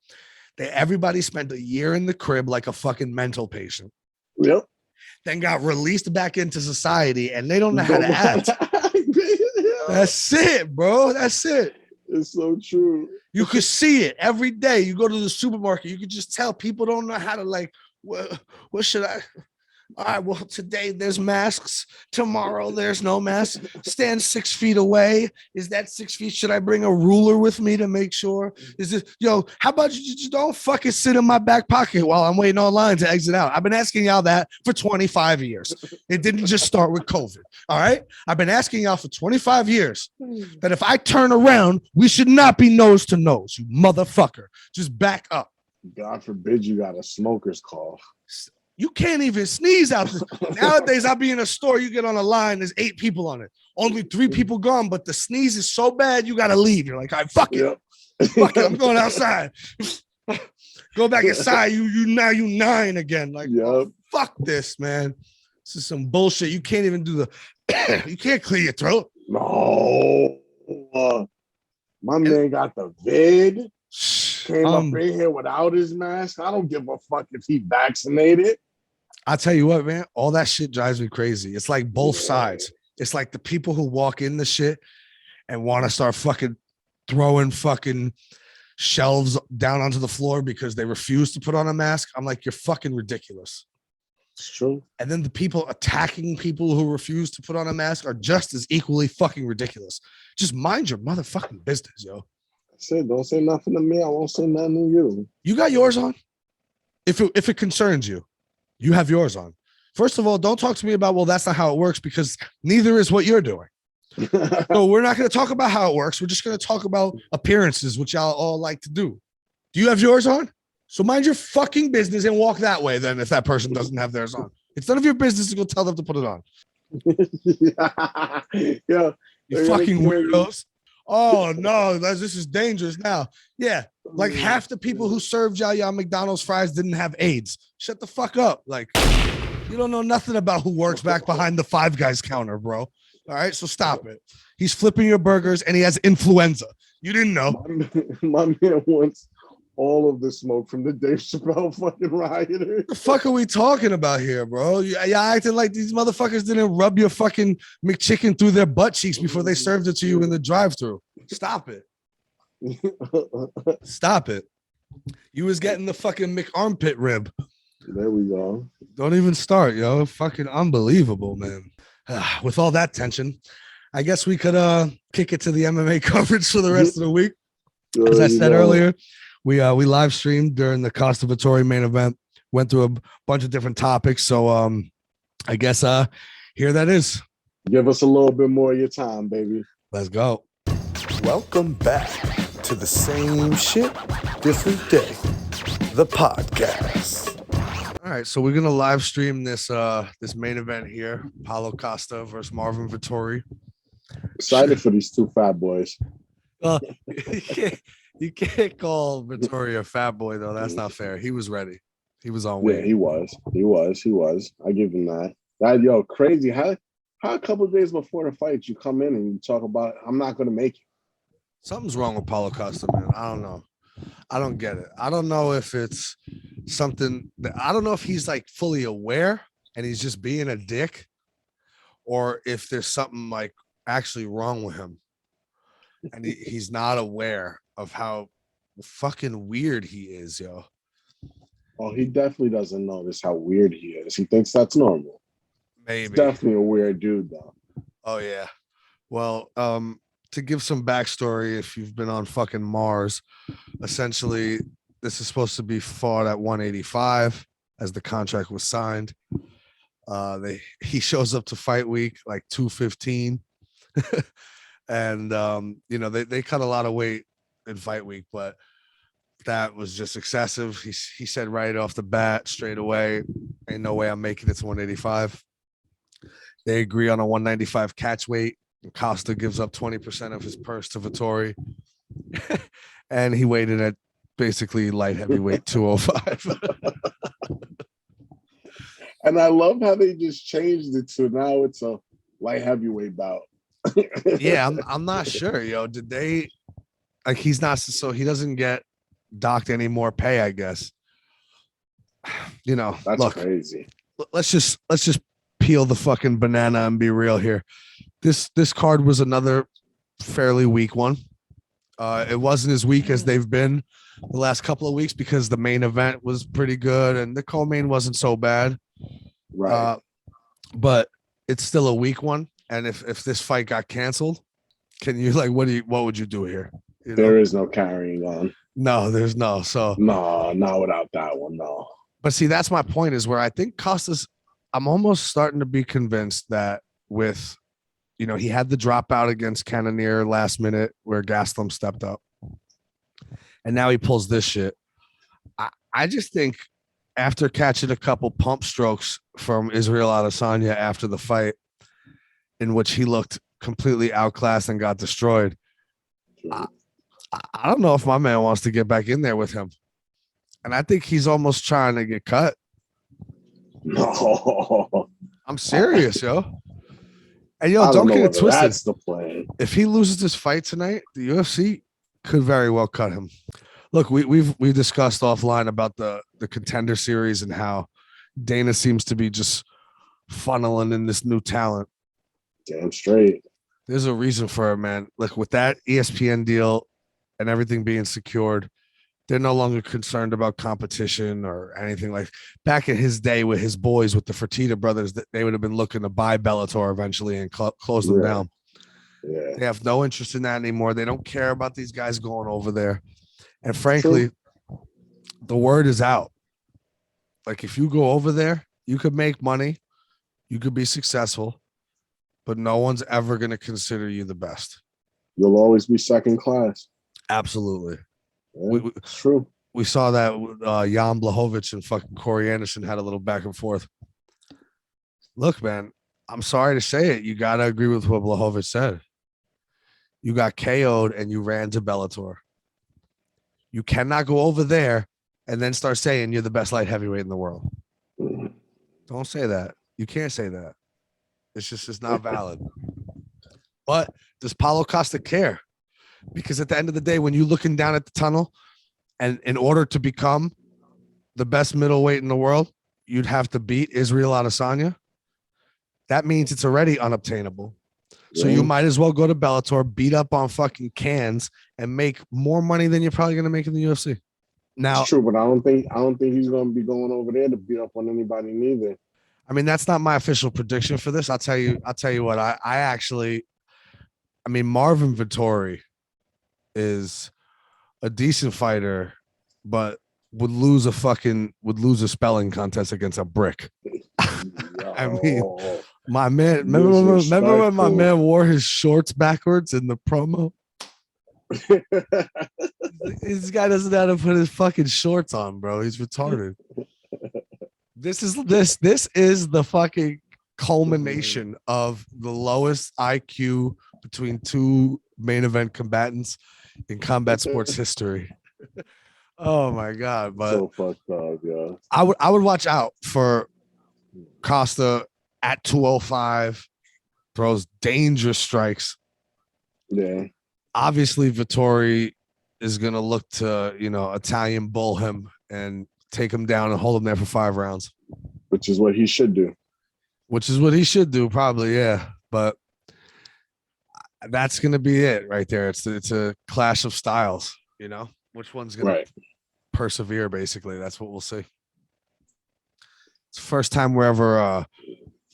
Everybody spent a year in the crib like a fucking mental patient. Yep. Then got released back into society and they don't know how to act. That's it, bro. That's it. It's so true. You could see it every day. You go to the supermarket, you could just tell people don't know how to, like, what should I? All right, well, today there's masks. Tomorrow there's no mask. Stand 6 feet away. Is that 6 feet? Should I bring a ruler with me to make sure? Is it, how about you just don't fucking sit in my back pocket while I'm waiting online to exit out? I've been asking y'all that for 25 years. It didn't just start with COVID. All right. I've been asking y'all for 25 years that if I turn around, we should not be nose to nose, you motherfucker. Just back up. God forbid you got a smoker's cough. You can't even sneeze out there. Nowadays, I'll be in a store, you get on a line, there's 8 people on it. Only 3 people gone, but the sneeze is so bad, you got to leave. You're like, all right, fuck it. Fuck it, I'm going outside. Go back inside. You 9 again. Like, oh, fuck this, man. This is some bullshit. You can't even do you can't clear your throat. No. My man got the vid. Came up right here without his mask. I don't give a fuck if he vaccinated. I'll tell you what, man, all that shit drives me crazy. It's like both sides. It's like the people who walk in the shit and want to start fucking throwing fucking shelves down onto the floor because they refuse to put on a mask. I'm like, you're fucking ridiculous. It's true. And then the people attacking people who refuse to put on a mask are just as equally fucking ridiculous. Just mind your motherfucking business, yo. Said, don't say nothing to me. I won't say nothing to you. You got yours on? If it concerns you, you have yours on. First of all, don't talk to me about, well, that's not how it works, because neither is what you're doing. So we're not going to talk about how it works. We're just going to talk about appearances, which y'all all like to do. Do you have yours on? So mind your fucking business and walk that way then if that person doesn't have theirs on. It's none of your business to go tell them to put it on. Yeah. You fucking weirdos. Oh no, this is dangerous now. Yeah, like half the people who served y'all McDonald's fries didn't have AIDS. Shut the fuck up. Like, you don't know nothing about who works back behind the Five Guys counter, bro. All right, so stop it. He's flipping your burgers and he has influenza. You didn't know. My man wants all of the smoke from the Dave Chappelle fucking rioters. What the fuck are we talking about here, bro? Y'all acting like these motherfuckers didn't rub your fucking McChicken through their butt cheeks before they served it to you in the drive-thru. Stop it. Stop it. You was getting the fucking McArmpit rib. There we go. Don't even start, yo. Fucking unbelievable, man. With all that tension, I guess we could kick it to the MMA coverage for the rest of the week. As I said earlier, we live streamed during the Costa Vettori main event, went through a bunch of different topics. So I guess here that is. Give us a little bit more of your time, baby. Let's go. Welcome back to the same shit, different day. The podcast. All right, so we're gonna live stream this main event here: Paulo Costa versus Marvin Vettori. Excited for these two fat boys. You can't call Vettori a fat boy though. That's not fair. He was ready. He was on weight. Yeah, he was. I give him that. Yo, crazy. How a couple of days before the fight you come in and you talk about I'm not gonna make it. Something's wrong with Paulo Costa, man. I don't know. I don't get it. I don't know if it's something that I don't know if he's like fully aware and he's just being a dick, or if there's something like actually wrong with him and he's not aware of how fucking weird he is, yo. Oh, he definitely doesn't notice how weird he is. He thinks that's normal. Maybe. He's definitely a weird dude, though. Oh yeah. Well, to give some backstory, if you've been on fucking Mars, essentially this is supposed to be fought at 185 as the contract was signed. He shows up to fight week like 215. And they cut a lot of weight in fight week, but that was just excessive. He said right off the bat, straight away, ain't no way I'm making it to 185. They agree on a 195 catch weight. Costa gives up 20% of his purse to Vettori. And he weighed in at basically light heavyweight 205. And I love how they just changed it to now it's a light heavyweight bout. Yeah, I'm not sure, yo. Did they like he's not so he doesn't get docked any more pay, I guess. You know, that's crazy. Let's just peel the fucking banana and be real here. This card was another fairly weak one. It wasn't as weak as they've been the last couple of weeks because the main event was pretty good and the co-main wasn't so bad. Right. But it's still a weak one. And if this fight got canceled, can you like what would you do here? There is no carrying on. No, there's no. So no, not without that one, no. But see, that's my point is where I think Costa's I'm almost starting to be convinced that with he had the dropout against Cannonier last minute where Gastelum stepped up. And now he pulls this shit. I just think after catching a couple pump strokes from Israel Adesanya after the fight, in which he looked completely outclassed and got destroyed, I don't know if my man wants to get back in there with him. And I think he's almost trying to get cut. No. I'm serious, yo. And yo, don't get it twisted. That's the plan. If he loses this fight tonight, the UFC could very well cut him. Look, we've discussed offline about the contender series and how Dana seems to be just funneling in this new talent. Damn straight. There's a reason for it, man. Look, with that ESPN deal and everything being secured, they're no longer concerned about competition or anything like back in his day with his boys, with the Fertitta brothers, that they would have been looking to buy Bellator eventually and close them down. Yeah. They have no interest in that anymore. They don't care about these guys going over there. And frankly, the word is out. Like if you go over there, you could make money, you could be successful, but no one's ever going to consider you the best. You'll always be second class. Absolutely. Yeah, it's true. We saw that Jan Blachowicz and fucking Corey Anderson had a little back and forth. Look, man, I'm sorry to say it. You got to agree with what Blachowicz said. You got KO'd and you ran to Bellator. You cannot go over there and then start saying you're the best light heavyweight in the world. Don't say that. You can't say that. It's not valid. But does Paulo Costa care? Because at the end of the day, when you're looking down at the tunnel, and in order to become the best middleweight in the world, you'd have to beat Israel Adesanya. That means it's already unobtainable. So you might as well go to Bellator, beat up on fucking cans, and make more money than you're probably going to make in the UFC. Now, it's true, but I don't think he's going to be going over there to beat up on anybody neither. I mean, that's not my official prediction for this. I'll tell you what. Marvin Vettori is a decent fighter, but would lose a spelling contest against a brick. I mean, my man, remember when my man wore his shorts backwards in the promo? This guy doesn't know how to put his fucking shorts on, bro. He's retarded. This is the fucking culmination of the lowest IQ between two main event combatants in combat sports history. Oh my god! But so fucked up, yeah. I would watch out for Costa at 205, throws dangerous strikes. Yeah. Obviously, Vettori is gonna look to Italian bull him and take him down and hold him there for 5 rounds. Which is what he should do. Probably, yeah. But that's gonna be it right there. It's a clash of styles, Which one's gonna persevere, basically. That's what we'll see. It's the first time we're ever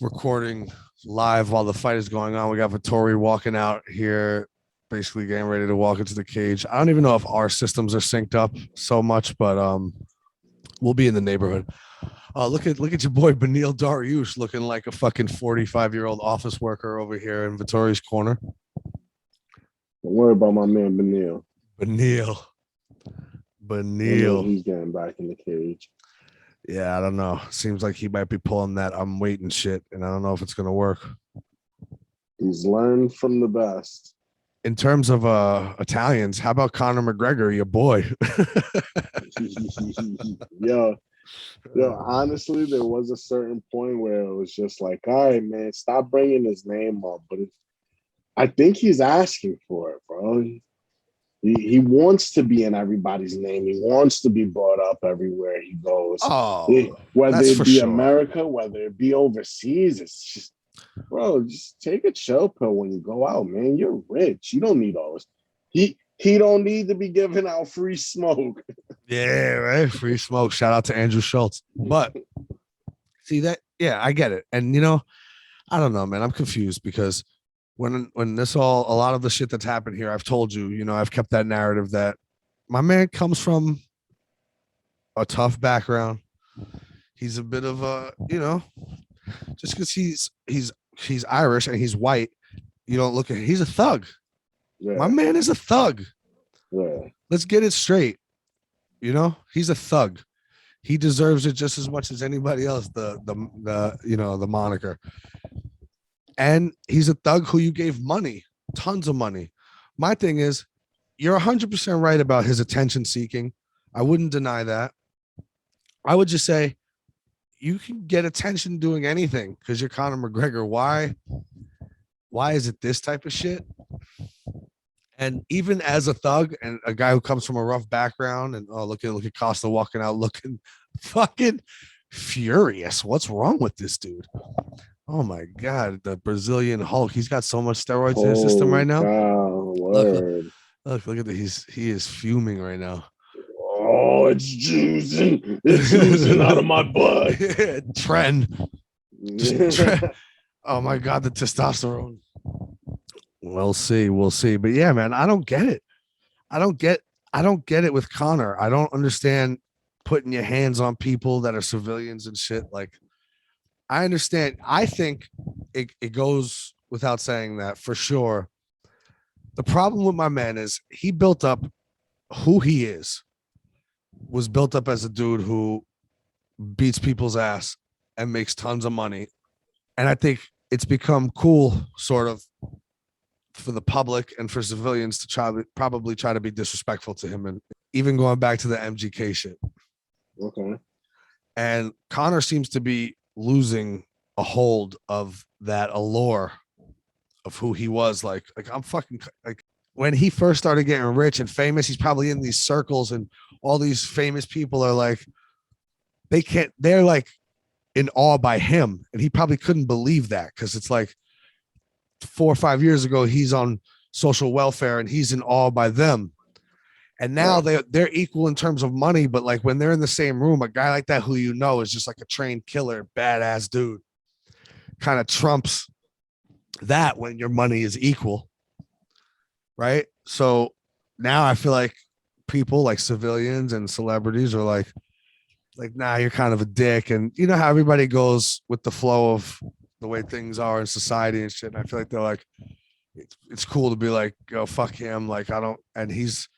recording live while the fight is going on. We got Vettori walking out here, basically getting ready to walk into the cage. I don't even know if our systems are synced up so much, but we'll be in the neighborhood. Look at your boy Benil Dariush looking like a fucking 45-year-old office worker over here in Vittori's corner. Don't worry about my man Benil. Benil. He's getting back in the cage. Yeah, I don't know. Seems like he might be pulling that I'm waiting shit, and I don't know if it's gonna work. He's learned from the best. In terms of Italians, how about Conor McGregor, your boy? Yo, honestly, there was a certain point where it was just like, all right, man, stop bringing his name up. But I think he's asking for it, bro. He wants to be in everybody's name. He wants to be brought up everywhere he goes. Whether it be America, whether it be overseas, it's just, bro, just take a chill pill when you go out, man. You're rich. You don't need all this. He don't need to be giving out free smoke. Yeah, right. Free smoke. Shout out to Andrew Schultz. But see that? Yeah, I get it. And I don't know, man. I'm confused because when a lot of the shit that's happened here, I've told you, I've kept that narrative that my man comes from a tough background. He's a bit of a, just because he's Irish and he's white, you don't look at him. He's a thug. Yeah. My man is a thug. Yeah. Let's get it straight. He's a thug. He deserves it just as much as anybody else, the moniker. And he's a thug who you gave money, tons of money. My thing is, you're 100% right about his attention seeking. I wouldn't deny that. I would just say you can get attention doing anything because you're Conor McGregor. Why is it this type of shit? And even as a thug and a guy who comes from a rough background, and look at Costa walking out looking fucking furious. What's wrong with this dude? Oh my god, the Brazilian Hulk. He's got so much steroids in his system right now. Look at this. He is fuming right now. Oh, it's juicing. It's oozing out of my butt. Trend. Oh my god, the testosterone. We'll see. But yeah, man, I don't get it. I don't get it with Conor. I don't understand putting your hands on people that are civilians and shit. Like, I understand. I think it goes without saying that for sure. The problem with my man is he built up who he is, was built up as a dude who beats people's ass and makes tons of money. And I think it's become cool, sort of, for the public and for civilians to probably try to be disrespectful to him, and even going back to the MGK shit. Okay. And Conor seems to be losing a hold of that allure of who he was. Like I'm fucking like when he first started getting rich and famous, he's probably in these circles and all these famous people are like, they're like in awe by him. And he probably couldn't believe that. Cause it's like, 4 or 5 years ago, he's on social welfare and he's in awe by them. And now they're equal in terms of money, but like when they're in the same room, a guy like that who you know is just like a trained killer, badass dude, kind of trumps that when your money is equal, right? So now I feel like people like civilians and celebrities are like, nah, you're kind of a dick. And you know how everybody goes with the flow of the way things are in society and shit. And I feel like they're like, it's cool to be like, yo, fuck him. Like, I don't, and he's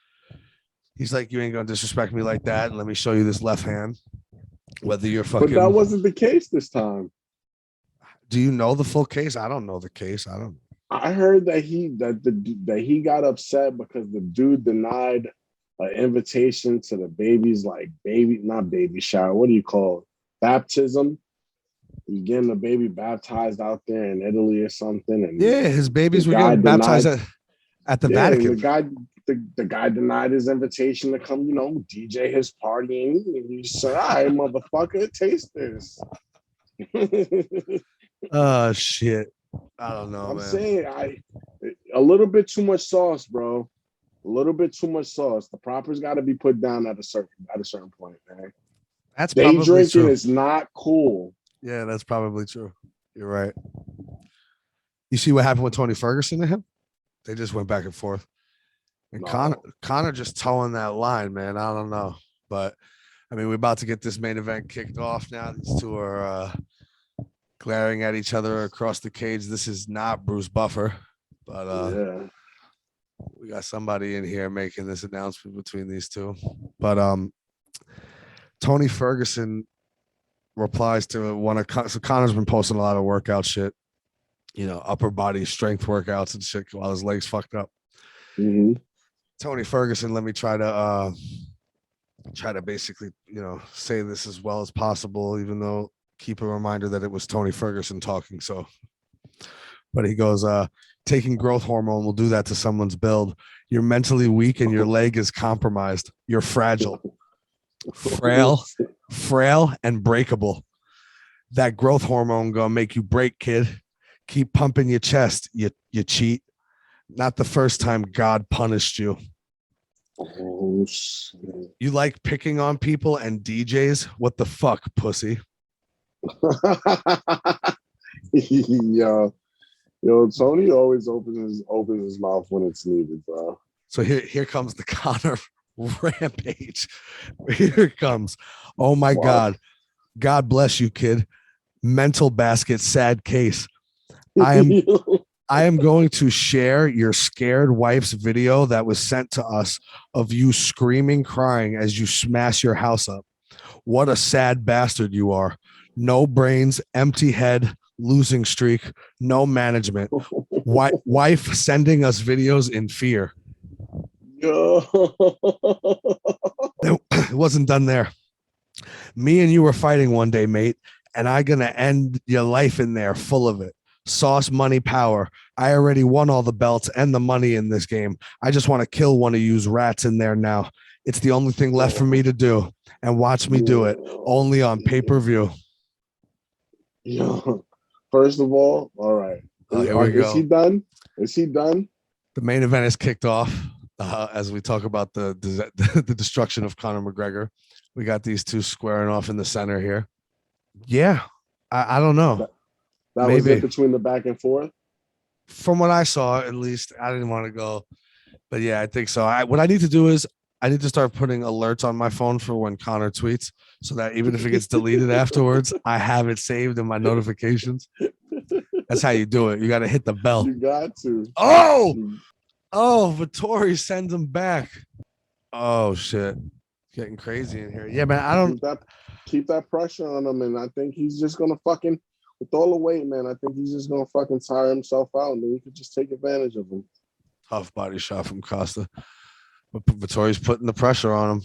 like, you ain't gonna disrespect me like that. And let me show you this left hand. Whether you're fucking. But that wasn't the case this time. Do you know the full case? I don't know the case. I heard that he got upset because the dude denied an invitation to the baby's not baby shower. What do you call it? Baptism. He's getting the baby baptized out there in Italy or something. And yeah, his babies were getting baptized at the Vatican. The guy denied his invitation to come, DJ his party. And he said, all right, motherfucker, taste this. Oh, shit. I don't know, I'm man. saying a little bit too much sauce, bro. A little bit too much sauce. The proper's got to be put down at a certain point, man. That's day probably drinking true. is not cool. Yeah, that's probably true. You're right. You see what happened with Tony Ferguson and him? They just went back and forth. And Conor just towing that line, man. I don't know. But, I mean, we're about to get this main event kicked off now. These two are glaring at each other across the cage. This is not Bruce Buffer. But we got somebody in here making this announcement between these two. But Tony Ferguson replies to so Conor's been posting a lot of workout shit, upper body strength workouts and shit while his legs fucked up. Mm-hmm. Tony Ferguson, let me try to basically, say this as well as possible, even though keep a reminder that it was Tony Ferguson talking. So, but he goes, taking growth hormone will do that to someone's build. You're mentally weak and your leg is compromised. You're fragile, frail and breakable. That growth hormone gonna make you break, kid. Keep pumping your chest. You cheat. Not the first time God punished you. Oh, shit. You like picking on people and DJs? What the fuck, pussy? Yo, Tony always opens his mouth when it's needed, bro. So here comes the Conor rampage. Here it comes. Oh my God. God bless you, kid. Mental basket, sad case. I am going to share your scared wife's video that was sent to us of you screaming, crying as you smash your house up. What a sad bastard you are. No brains, empty head, losing streak, no management. Wife sending us videos in fear. It wasn't done there. Me and you were fighting one day, mate, and I'm going to end your life in there full of it. Sauce, money, power. I already won all the belts and the money in this game. I just want to kill one of you rats in there now. It's the only thing left for me to do. And watch me do it. Only on pay-per-view. Yo, first of all right. Here we go. Is he done? The main event is kicked off as we talk about the destruction of Conor McGregor. We got these two squaring off in the center here. Yeah, I don't know. That was it between the back and forth? From what I saw, at least. I didn't want to go. But yeah, I think so. What I need to do is I need to start putting alerts on my phone for when Conor tweets so that even if it gets deleted afterwards, I have it saved in my notifications. That's how you do it. You got to hit the bell. You got to. Oh, Vettori sends him back. Oh, shit. Getting crazy in here. Yeah, man, I don't... Keep that pressure on him, and I think he's just going to fucking... With all the weight, man, I think he's just going to fucking tire himself out, and then we could just take advantage of him. Tough body shot from Costa. But Vettori's putting the pressure on him.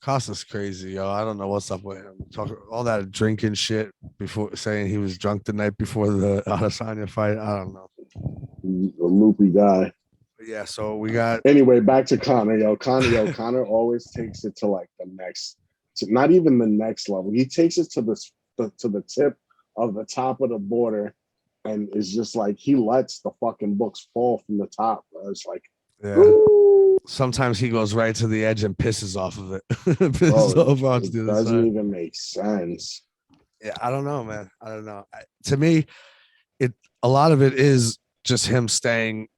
Costa's crazy, yo. I don't know what's up with him. Talking all that drinking shit before saying he was drunk the night before the Adesanya fight. I don't know. He's a loopy guy. But yeah, so we got... Anyway, back to Conor, yo. Conor always takes it to like the next... not even the next level. He takes it to the tip of the top of the border and it's just like he lets the fucking books fall from the top. Bro. It's like, Yeah. ooh, Sometimes he goes right to the edge and pisses off of it. bro, Pisses over onto it the other doesn't side. even make sense. Yeah, I don't know, man. I don't know. To me, a lot of it is just him staying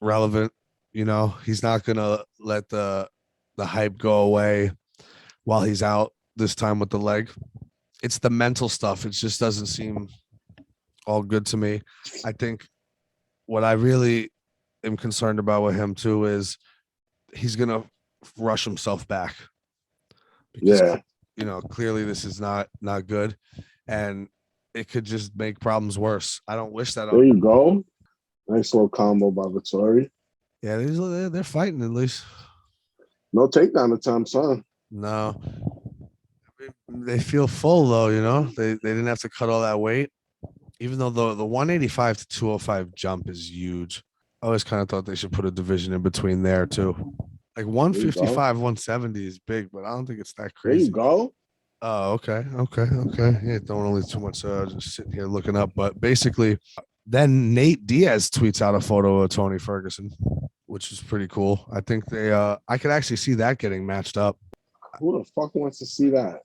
relevant. You know, he's not gonna let the hype go away while he's out this time with the leg. It's the mental stuff. It just doesn't seem all good to me. I think what I really am concerned about with him too is he's gonna rush himself back because Yeah, you know clearly this is not good, and it could just make problems worse. I don't wish that there on. you go. Nice little combo by Vettori. Yeah, they're fighting at least. No takedown attempt, son. No, they feel full though. You know, they didn't have to cut all that weight, even though the 185 to 205 jump is huge. I always kind of thought they should put a division in between there too. Like 155, 170 is big, but I don't think it's that There you crazy. go. Oh, okay. Yeah, don't really too much. Just sitting here looking up, but basically, then Nate Diaz tweets out a photo of Tony Ferguson, which is pretty cool. I think I could actually see that getting matched up. Who the fuck wants to see that?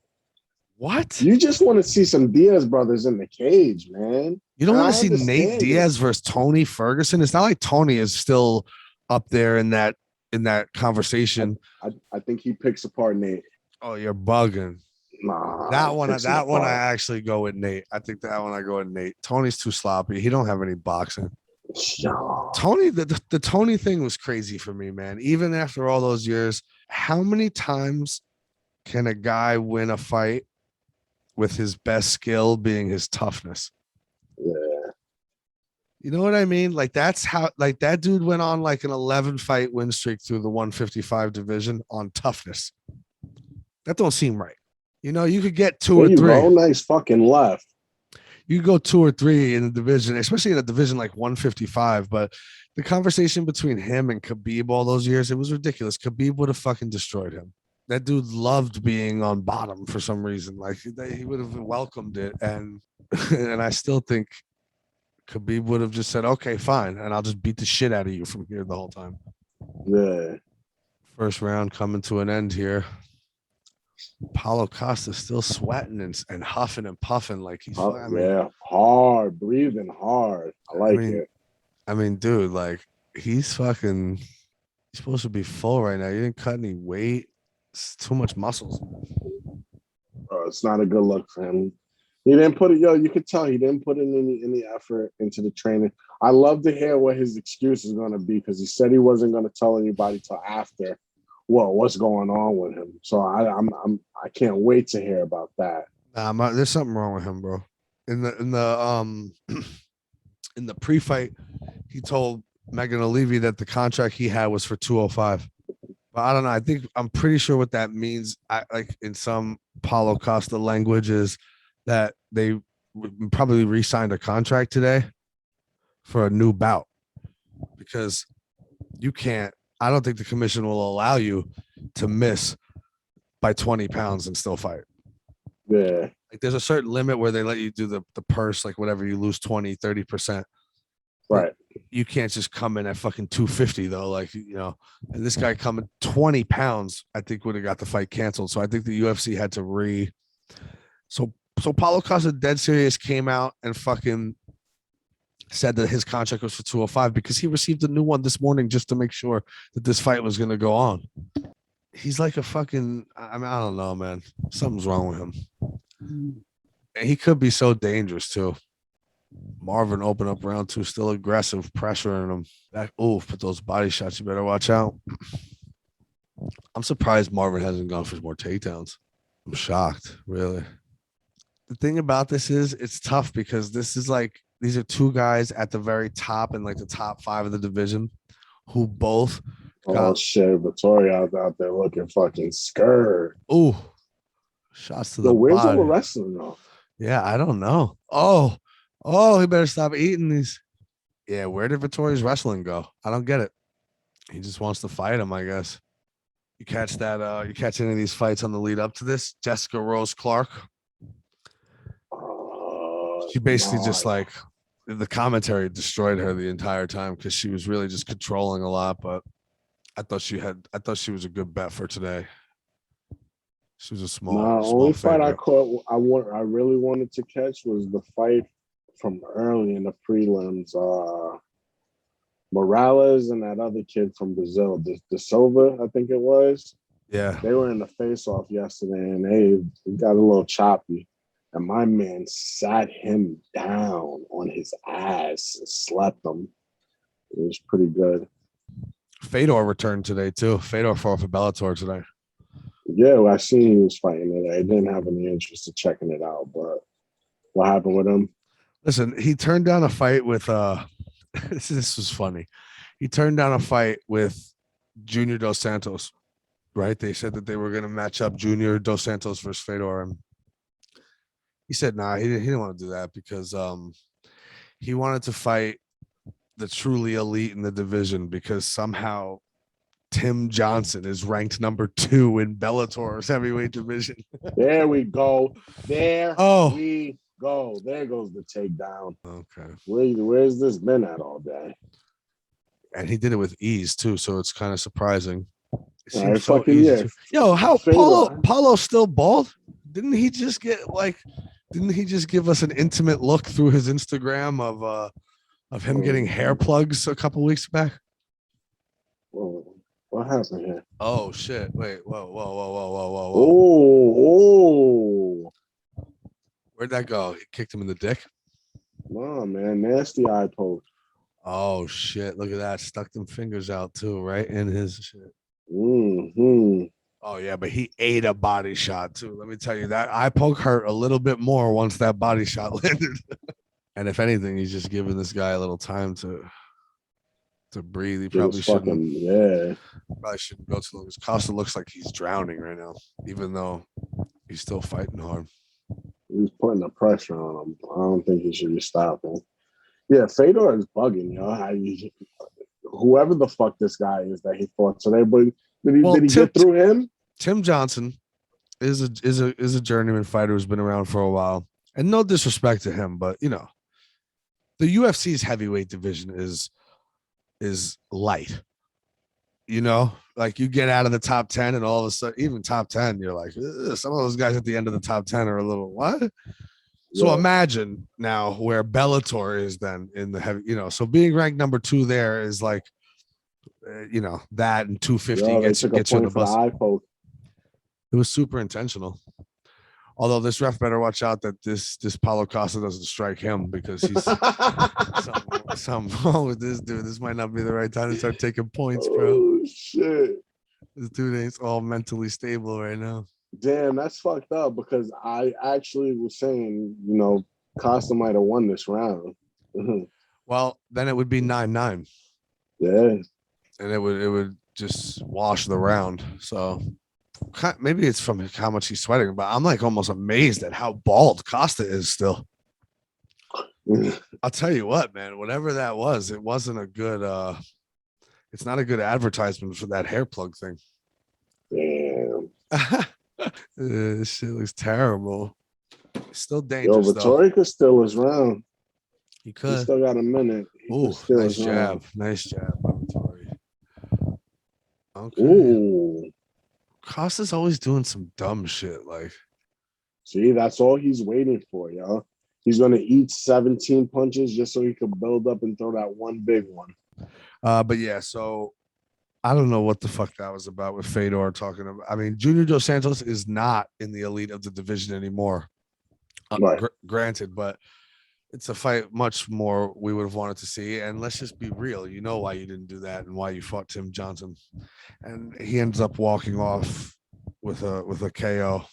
What? You just want to see some Diaz brothers in the cage, man. You don't And want I to see Nate understand Diaz it. versus Tony Ferguson? It's not like Tony is still up there in that conversation. I think he picks apart Nate. Oh, you're bugging. Nah, That one picks him I apart. actually go with Nate. I think that one I go with Nate. Tony's too sloppy. He don't have any boxing. No. Tony, the Tony thing was crazy for me, man. Even after all those years, how many times can a guy win a fight with his best skill being his toughness? Yeah. You know what I mean? Like that's how like that dude went on like an 11 fight win streak through the 155 division on toughness. That don't seem right. You know, you could get two There or you three. go. Nice fucking left. You go 2 or 3 in the division, especially in a division like 155. But the conversation between him and Khabib all those years, it was ridiculous. Khabib would have fucking destroyed him. That dude loved being on bottom for some reason. Like he would have welcomed it. And and I still think Khabib would have just said, okay, fine. And I'll just beat the shit out of you from here the whole time. Yeah. First round coming to an end here. Paulo Costa still sweating and huffing and puffing like he's Yeah, hard, breathing hard. I like it. I mean, dude, like he's supposed to be full right now. You didn't cut any weight. It's too much muscles. It's not a good look for him. He didn't put it, you could tell he didn't put in any effort into the training. I love to hear what his excuse is going to be because he said he wasn't going to tell anybody till after. Well, what's going on with him? So I can't wait to hear about that. There's something wrong with him, bro. In the pre-fight, he told Megan O'Leary that the contract he had was for 205. But I don't know. I'm pretty sure what that means. Like in some Paulo Costa language is that they probably re-signed a contract today for a new bout because you can't. I don't think the commission will allow you to miss by 20 pounds and still fight. Yeah. Like there's a certain limit where they let you do the purse, like whatever you lose 20, 30%. Right. You can't just come in at fucking 250 though. Like, you know, and this guy coming 20 pounds, I think would have got the fight canceled. So I think the UFC had to So Paulo Costa dead serious came out and fucking said that his contract was for 205 because he received a new one this morning just to make sure that this fight was going to go on. He's like a fucking, I don't know, man. Something's wrong with him. And he could be so dangerous too. Marvin opened up round 2, still aggressive, pressuring him. But those body shots, you better watch out. I'm surprised Marvin hasn't gone for more takedowns. I'm shocked, really. The thing about this is it's tough because this is like, these are two guys at the very top and like the top 5 of the division who both shit, Vettori out there looking fucking scared. Ooh, shots to the where's body. all the wrestling though? Yeah, I don't know. He better stop eating these. Yeah, where did Vettori's wrestling go? I don't get it. He just wants to fight him, I guess. You catch that? You catch any of these fights on the lead up to this? Jessica Rose Clark. She basically just like the commentary destroyed her the entire time because she was really just controlling a lot. But I thought she was a good bet for today. She was a small only fight I favorite. caught. I really wanted to catch was the fight from early in the prelims. Morales and that other kid from Brazil, De Silva, I think it was. Yeah. They were in the face-off yesterday, and they got a little choppy. And my man sat him down on his ass and slept him. It was pretty good. Fedor returned today, too. Fedor fought for Bellator today. Yeah, well, I seen he was fighting today. I didn't have any interest in checking it out, but what happened with him? Listen, he turned down a fight with this was funny. He turned down a fight with Junior Dos Santos, right? They said that they were going to match up Junior Dos Santos versus Fedor, and he said, nah, he didn't want to do that because he wanted to fight the truly elite in the division because somehow Tim Johnson is ranked number 2 in Bellator's heavyweight division. There we go. There Oh. we go. There goes the takedown. Okay. Where's this been at all day? And he did it with ease too, so it's kind of surprising. It seems Right, so fucking easy. yeah. Yo, how Fedor. Paulo's still bald? Didn't he just give us an intimate look through his Instagram of him getting hair plugs a couple weeks back? Whoa, what happened here? Oh shit! Wait, whoa. Oh, Where'd that go? He kicked him in the dick. no, man, nasty eye poke. Oh shit! Look at that. Stuck them fingers out too, right in his shit. Mm-hmm. Oh yeah, but he ate a body shot too. Let me tell you, that eye poke hurt a little bit more once that body shot landed. And if anything, he's just giving this guy a little time to breathe. He probably shouldn't. Probably shouldn't go too long. Because Costa looks like he's drowning right now, even though he's still fighting hard. He's putting the pressure on him. I don't think he should be stopping. Yeah, Fedor is bugging, whoever the fuck this guy is that he fought today, but did he get through him? Tim Johnson is a journeyman fighter who's been around for a while, and no disrespect to him, but the UFC's heavyweight division is light. Like you get out of the top 10, and all of a sudden, even top 10, you're like, some of those guys at the end of the top 10 are a little what? So imagine now where Bellator is then in the heavy, so being ranked number 2 there is like, that and 250 gets you on the bus. It was super intentional. Although this ref better watch out that this Paulo Costa doesn't strike him because he's something wrong with this dude. This might not be the right time to start taking points, bro. Oh shit! This dude ain't all mentally stable right now. Damn, that's fucked up because I actually was saying, Costa might have won this round. Well, then it would be 9-9. Yeah. And it would just wash the round. So maybe it's from how much he's sweating, but I'm like almost amazed at how bald Costa is still. I'll tell you what, man, whatever that was, it wasn't a good it's not a good advertisement for that hair plug thing. Damn. This shit looks terrible. It's still dangerous. Vettori could still his round. He could. He still got a minute. Ooh, nice jab. Nice jab by Vettori. Okay. Ooh. Costa's always doing some dumb shit. Like, see, that's all he's waiting for, yo. He's gonna eat 17 punches just so he can build up and throw that one big one. But yeah, so I don't know what the fuck that was about with Fedor talking about. I mean, Junior Dos Santos is not in the elite of the division anymore. Right. Granted, but it's a fight much more we would have wanted to see. And let's just be real. You know why you didn't do that and why you fought Tim Johnson. And he ends up walking off with a KO.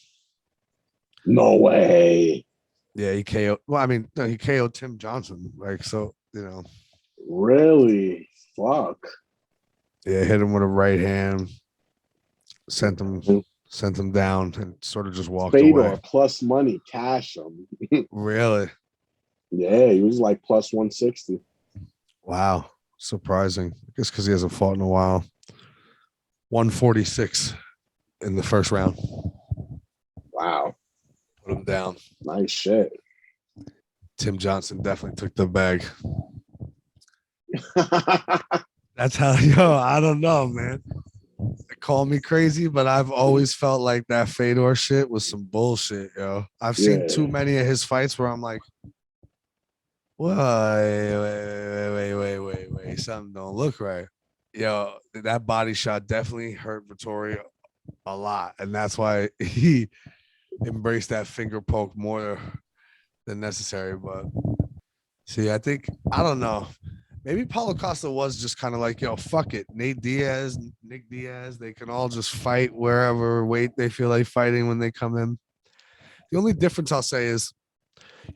No way. Yeah, he KO'd. Well, I mean, no, he KO'd Tim Johnson. Like, so, Really? Fuck. Yeah, hit him with a right hand, sent him down, and sort of just walked away. Plus money, cash him. Really? Yeah, he was like plus 160. Wow, surprising. I guess because he hasn't fought in a while. 146 in the first round. Wow. Put him down. Nice shit. Tim Johnson definitely took the bag. That's how, I don't know, man. Call me crazy, but I've always felt like that Fedor shit was some bullshit, yo. I've seen too many of his fights where I'm like, wait, something don't look right. Yo, that body shot definitely hurt Vettori a lot, and that's why he embraced that finger poke more than necessary. But see, I don't know. Maybe Paulo Costa was just kind of like, yo, fuck it. Nick Diaz, they can all just fight wherever weight they feel like fighting when they come in. The only difference I'll say is,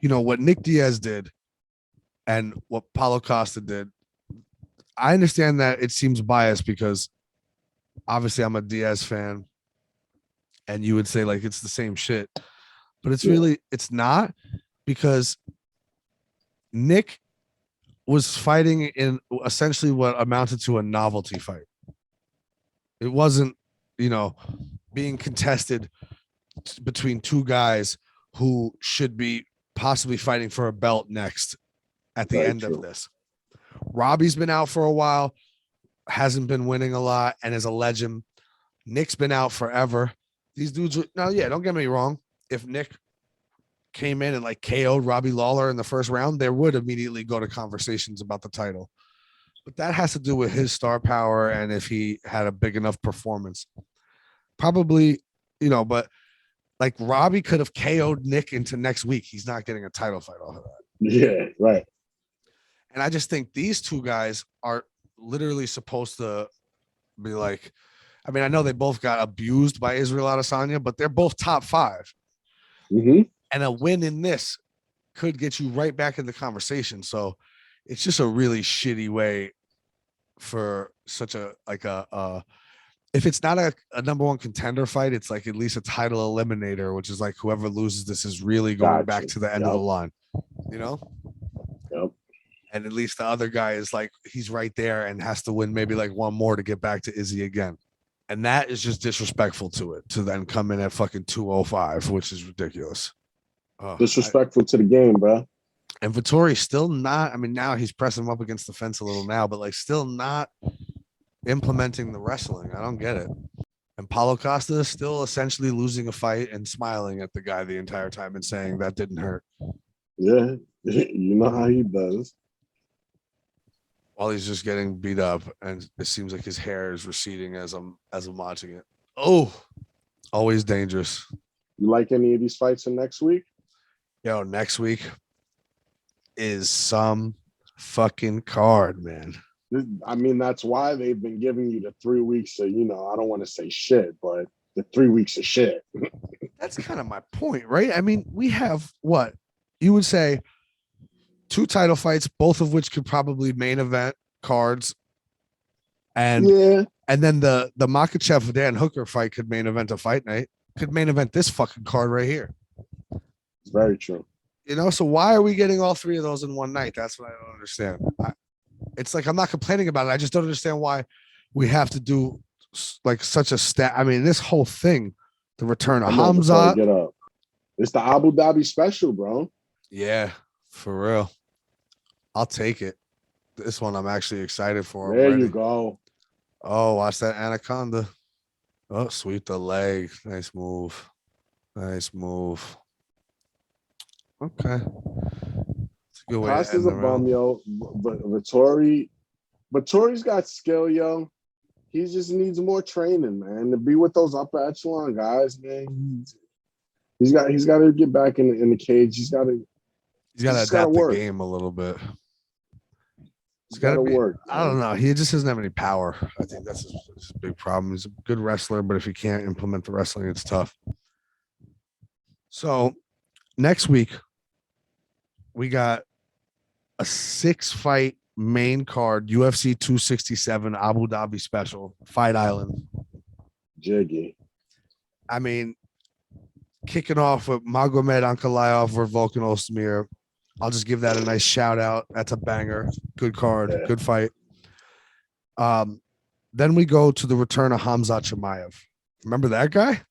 what Nick Diaz did and what Paulo Costa did. I understand that it seems biased because obviously I'm a Diaz fan and you would say like it's the same shit, but it's not, because Nick was fighting in essentially what amounted to a novelty fight. It wasn't, being contested between two guys who should be possibly fighting for a belt next at the end of this. Robbie's been out for a while, hasn't been winning a lot, and is a legend. Nick's been out forever. These dudes, don't get me wrong. If Nick came in and like KO'd Robbie Lawler in the first round, there would immediately go to conversations about the title. But that has to do with his star power and if he had a big enough performance. Probably, but like Robbie could have KO'd Nick into next week. He's not getting a title fight off of that. Yeah, right. And I just think these two guys are literally supposed to be like, I mean, I know they both got abused by Israel Adesanya, but they're both top 5. Mm-hmm. And a win in this could get you right back in the conversation. So it's just a really shitty way for such if it's not a number one contender fight, it's like at least a title eliminator, which is like whoever loses this is really going back to the end of the line, Yep. And at least the other guy is like, he's right there and has to win maybe like one more to get back to Izzy again. And that is just disrespectful to it, to then come in at fucking 205, which is ridiculous. Disrespectful to the game, bro. And Vettori's still not, I mean, now he's pressing him up against the fence a little now, but like still not implementing the wrestling. I don't get it. And Paulo Costa is still essentially losing a fight and smiling at the guy the entire time and saying that didn't hurt. Yeah, you know how he does. While he's just getting beat up, and it seems like his hair is receding as I'm watching it. Oh, always dangerous. You like any of these fights in next week? Yo, next week is some fucking card, man. I mean, that's why they've been giving you the 3 weeks of, I don't want to say shit, but the 3 weeks of shit. That's kind of my point, right? I mean, we have what you would say 2 title fights, both of which could probably main event cards. And then the Makhachev Dan Hooker fight could main event a fight night, could main event this fucking card right here. It's very true. So why are we getting all 3 of those in one night? That's what I don't understand. It's like, I'm not complaining about it. I just don't understand why we have to do like such a stat. I mean, this whole thing, the return of Hamza. Get up. It's the Abu Dhabi special, bro. Yeah, for real. I'll take it. This one I'm actually excited for. There you go. Oh, watch that anaconda. Oh, sweep the leg. Nice move. Okay. It's a good way Costa's a bum, yo. But Vettori's got skill, yo. He just needs more training, man. To be with those upper echelon guys, man. He's got to get back in the cage. He's got to adapt the game a little bit. It's got to work. I don't know. He just doesn't have any power. I think that's his big problem. He's a good wrestler, but if he can't implement the wrestling, it's tough. So next week, we got a 6-fight main card, UFC 267 Abu Dhabi special, Fight Island. Jiggy. I mean, kicking off with Magomed Ankalaev or Volkan Ozdemir. I'll just give that a nice shout out. That's a banger. Good card. Yeah. Good fight. Then we go to the return of Hamza Chimaev. Remember that guy?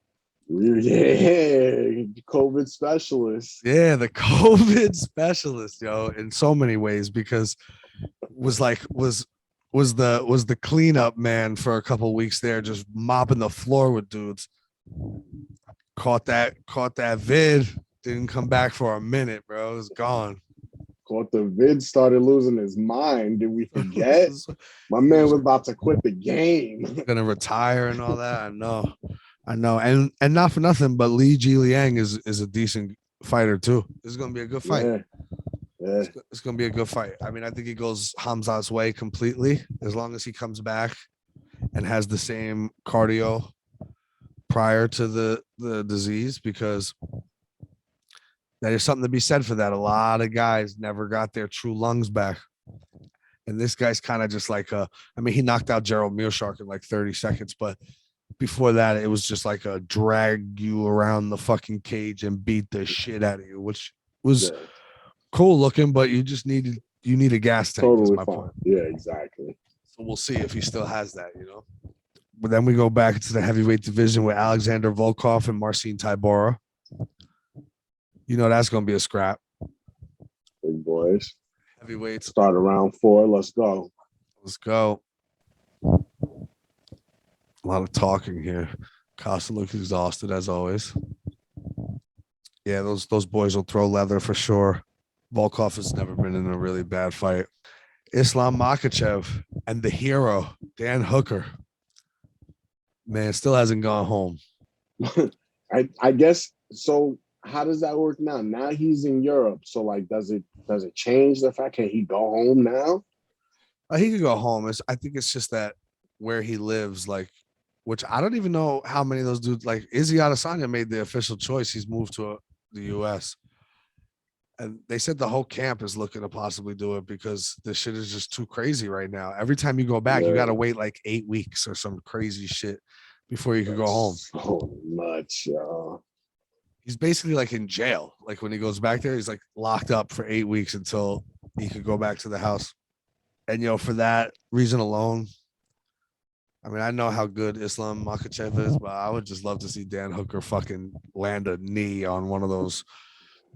Yeah, COVID specialist. Yeah, the COVID specialist, yo, in so many ways, because was the cleanup man for a couple weeks there, just mopping the floor with dudes. Caught that vid, didn't come back for a minute, bro. It was gone. Caught the vid, started losing his mind. Did we forget? My man was about to quit the game. Gonna retire and all that. I know. And not for nothing, but Li Jiliang is a decent fighter too. This is gonna be a good fight. Yeah. It's gonna be a good fight. I mean, I think he goes Hamzat's way completely, as long as he comes back and has the same cardio prior to the disease, because there's something to be said for that. A lot of guys never got their true lungs back. And this guy's kind of just like he knocked out Gerald Mearshark in like 30 seconds, but before that, it was just like a drag you around the fucking cage and beat the shit out of you, which was cool looking, but you need a gas tank. Totally is my fine. point. Yeah, exactly. So we'll see if he still has that, But then we go back to the heavyweight division with Alexander Volkov and Marcin Tybura. That's going to be a scrap. Big boys. Heavyweights. Start around 4. Let's go. Let's go. A lot of talking here. Costa looks exhausted as always. Yeah, those boys will throw leather for sure. Volkov has never been in a really bad fight. Islam Makhachev and the hero, Dan Hooker. Man, still hasn't gone home. I guess so. How does that work now? Now he's in Europe. So like, does it change the fact? Can he go home now? He could go home. I think it's just that where he lives, like, which I don't even know how many of those dudes, like Izzy Adesanya made the official choice. He's moved to the US. And they said the whole camp is looking to possibly do it because this shit is just too crazy right now. Every time you go back, you got to wait like 8 weeks or some crazy shit before you can go home. So much, y'all. He's basically like in jail. Like when he goes back there, he's like locked up for 8 weeks until he could go back to the house. And, for that reason alone, I mean, I know how good Islam Makhachev is, but I would just love to see Dan Hooker fucking land a knee on one of those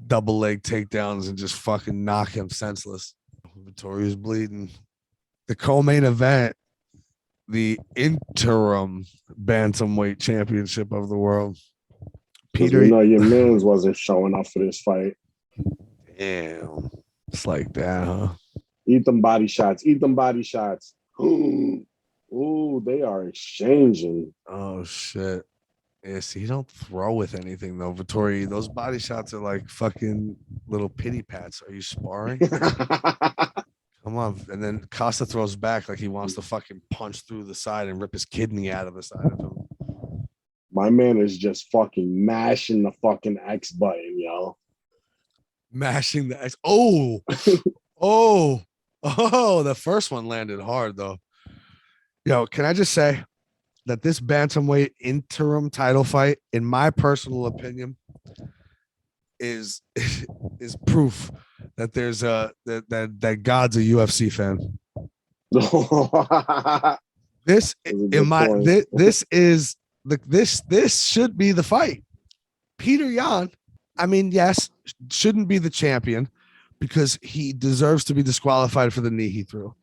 double leg takedowns and just fucking knock him senseless. Vettori's bleeding. The co-main event, the interim bantamweight championship of the world. Peter, your mans wasn't showing up for this fight. Damn, it's like that, huh? Eat them body shots. Eat them body shots. Ooh, they are exchanging. Oh shit. Yeah, see, he don't throw with anything though, Vettori. Those body shots are like fucking little pity pats. Are you sparring? Come on. And then Costa throws back like he wants to fucking punch through the side and rip his kidney out of the side of him. My man is just fucking mashing the fucking X button, yo. Mashing the X. Oh, the first one landed hard though. Yo, can I just say that this bantamweight interim title fight, in my personal opinion, is proof that there's that God's a UFC fan. This should be the fight. Peter Yan, I mean, yes, shouldn't be the champion because he deserves to be disqualified for the knee he threw.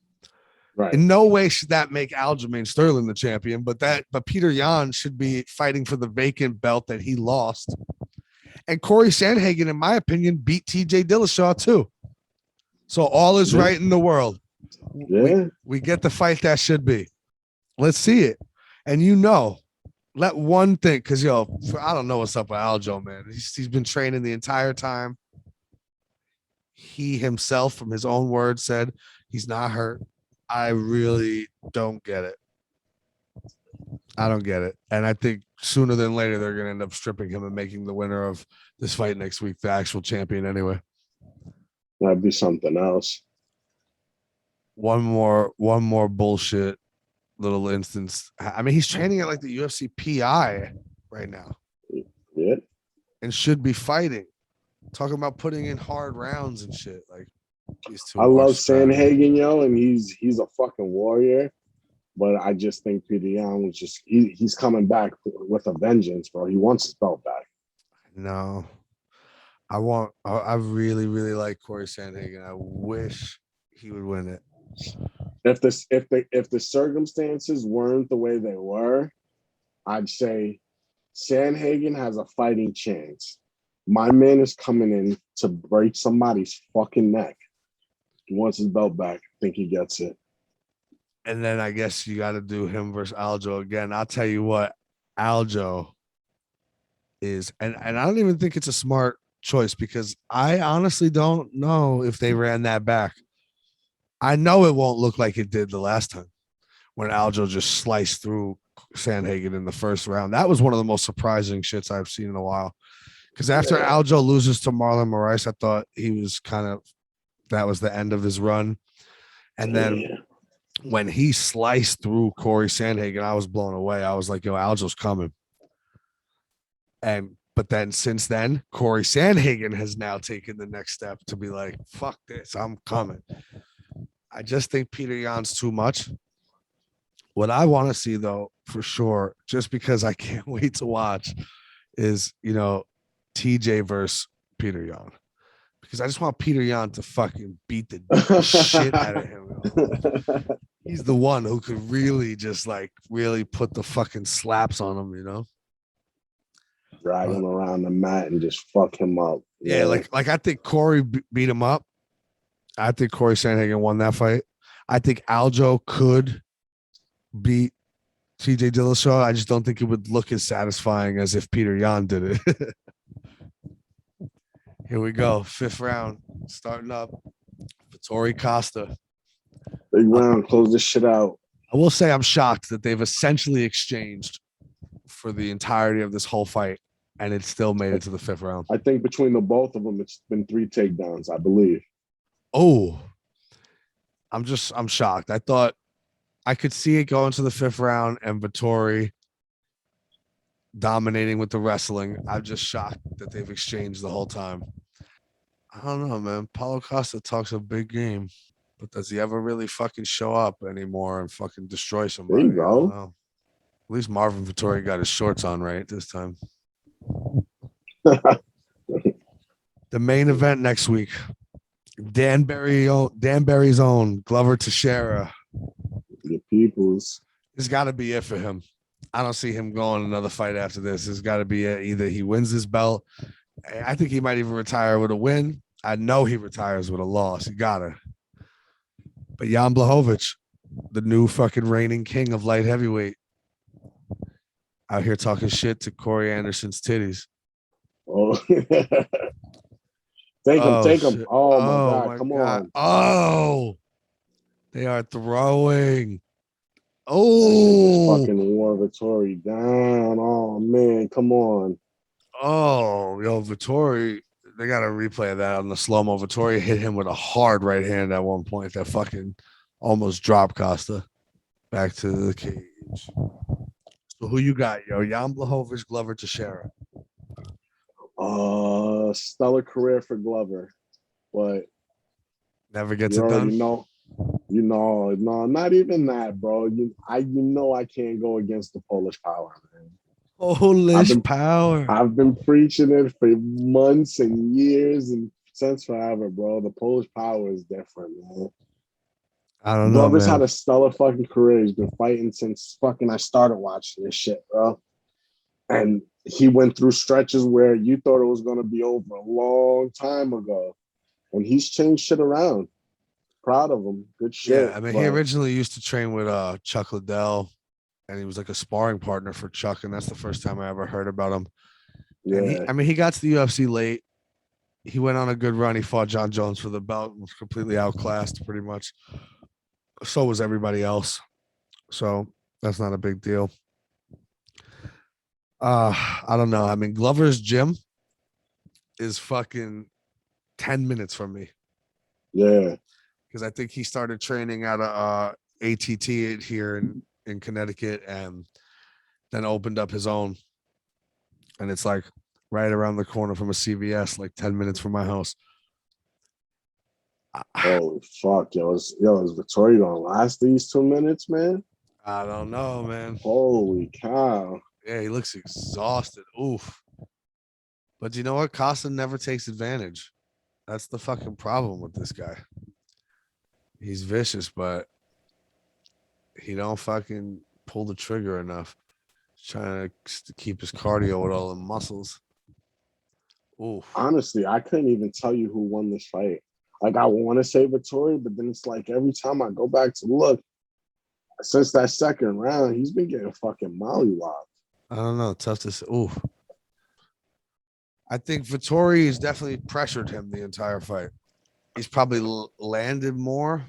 Right. In no way should that make Aljamain Sterling the champion, but Peter Yan should be fighting for the vacant belt that he lost. And Corey Sandhagen, in my opinion, beat TJ Dillashaw too. So all is right in the world. Yeah. We get the fight that should be. Let's see it. And let one thing, because I don't know what's up with Aljo, man. He's been training the entire time. He himself, from his own words, said he's not hurt. I really don't get it. I don't get it. And I think sooner than later, they're going to end up stripping him and making the winner of this fight next week the actual champion anyway. That'd be something else. One more bullshit little instance. I mean, he's training at like the UFC PI right now. Yeah. And should be fighting. Talking about putting in hard rounds and shit. Like, I love Sandhagen, yo, and he's a fucking warrior. But I just think Peter Yan was just he's coming back with a vengeance, bro. He wants his belt back. No, I really, really like Corey Sandhagen. I wish he would win it. If the circumstances weren't the way they were, I'd say Sandhagen has a fighting chance. My man is coming in to break somebody's fucking neck. He wants his belt back. I think he gets it. And then I guess you got to do him versus Aljo again. I'll tell you what, Aljo is, and I don't even think it's a smart choice because I honestly don't know if they ran that back. I know it won't look like it did the last time when Aljo just sliced through Sandhagen in the first round. That was one of the most surprising shits I've seen in a while. Because after Aljo loses to Marlon Moraes, I thought he was that was the end of his run. And then when he sliced through Corey Sandhagen, I was blown away. I was like, yo, Aljo's coming. But then since then, Corey Sandhagen has now taken the next step to be like, fuck this, I'm coming. I just think Peter Yan's too much. What I want to see, though, for sure, just because I can't wait to watch, is, TJ versus Peter Yan. Because I just want Peter Yan to fucking beat the shit out of him. He's the one who could really just really put the fucking slaps on him, Drag him around the mat and just fuck him up. Yeah, like I think Corey beat him up. I think Corey Sandhagen won that fight. I think Aljo could beat TJ Dillashaw. I just don't think it would look as satisfying as if Peter Yan did it. Here we go. 5th round. Starting up. Vettori Costa. Big round. Close this shit out. I will say I'm shocked that they've essentially exchanged for the entirety of this whole fight, and it still made it to the 5th round. I think between the both of them, it's been 3 takedowns, I believe. Oh, I'm shocked. I thought I could see it going to the 5th round and Vettori dominating with the wrestling. I'm just shocked that they've exchanged the whole time. I don't know, man. Paulo Costa talks a big game, but does he ever really fucking show up anymore and fucking destroy somebody? There you go. At least Marvin Vettori got his shorts on right this time. The main event next week. Danbury's own Glover Teixeira. The people's. It's got to be it for him. I don't see him going another fight after this. It's got to be it. Either he wins this belt. I think he might even retire with a win. I know he retires with a loss. He got to. But Jan Blachowicz, the new fucking reigning king of light heavyweight, out here talking shit to Corey Anderson's titties. Oh, take him. Oh my God, come on. Oh, they are throwing. Oh, fucking wore Vettori down. Oh man, come on. Oh, yo, Vettori, they got a replay of that on the slow-mo. Vettori hit him with a hard right hand at one point that fucking almost dropped Costa back to the cage. So who you got, yo? Jan Blachowicz, Glover Teixeira. Stellar career for Glover, but never gets it done. No, not even that, bro. I can't go against the Polish power, man. Polish power. I've been preaching it for months and years and since forever, bro. The Polish power is different, man. I don't know. Glover's had a stellar fucking career. He's been fighting since fucking I started watching this shit, bro. And he went through stretches where you thought it was going to be over a long time ago. And he's changed shit around. Proud of him. Good shit. Yeah, I mean, he originally used to train with Chuck Liddell, and he was like a sparring partner for Chuck, and that's the first time I ever heard about him. Yeah. And he got to the UFC late. He went on a good run. He fought John Jones for the belt, was completely outclassed pretty much. So was everybody else. So that's not a big deal. I don't know. I mean, Glover's gym is fucking 10 minutes from me. Yeah. Because I think he started training at a ATT here in Connecticut and then opened up his own. And it's like right around the corner from a CVS, like 10 minutes from my house. Holy fuck, yo. Is Vettori gonna last these 2 minutes, man? I don't know, man. Holy cow. Yeah, he looks exhausted. Oof. But you know what? Costa never takes advantage. That's the fucking problem with this guy. He's vicious, but he don't fucking pull the trigger enough. He's trying to keep his cardio with all the muscles. Oof. Honestly, I couldn't even tell you who won this fight. Like, I want to say Vettori, but then it's like every time I go back to look, since that second round, he's been getting fucking mollywopped. I don't know. Tough to say. Oof. I think Vettori has definitely pressured him the entire fight. He's probably landed more,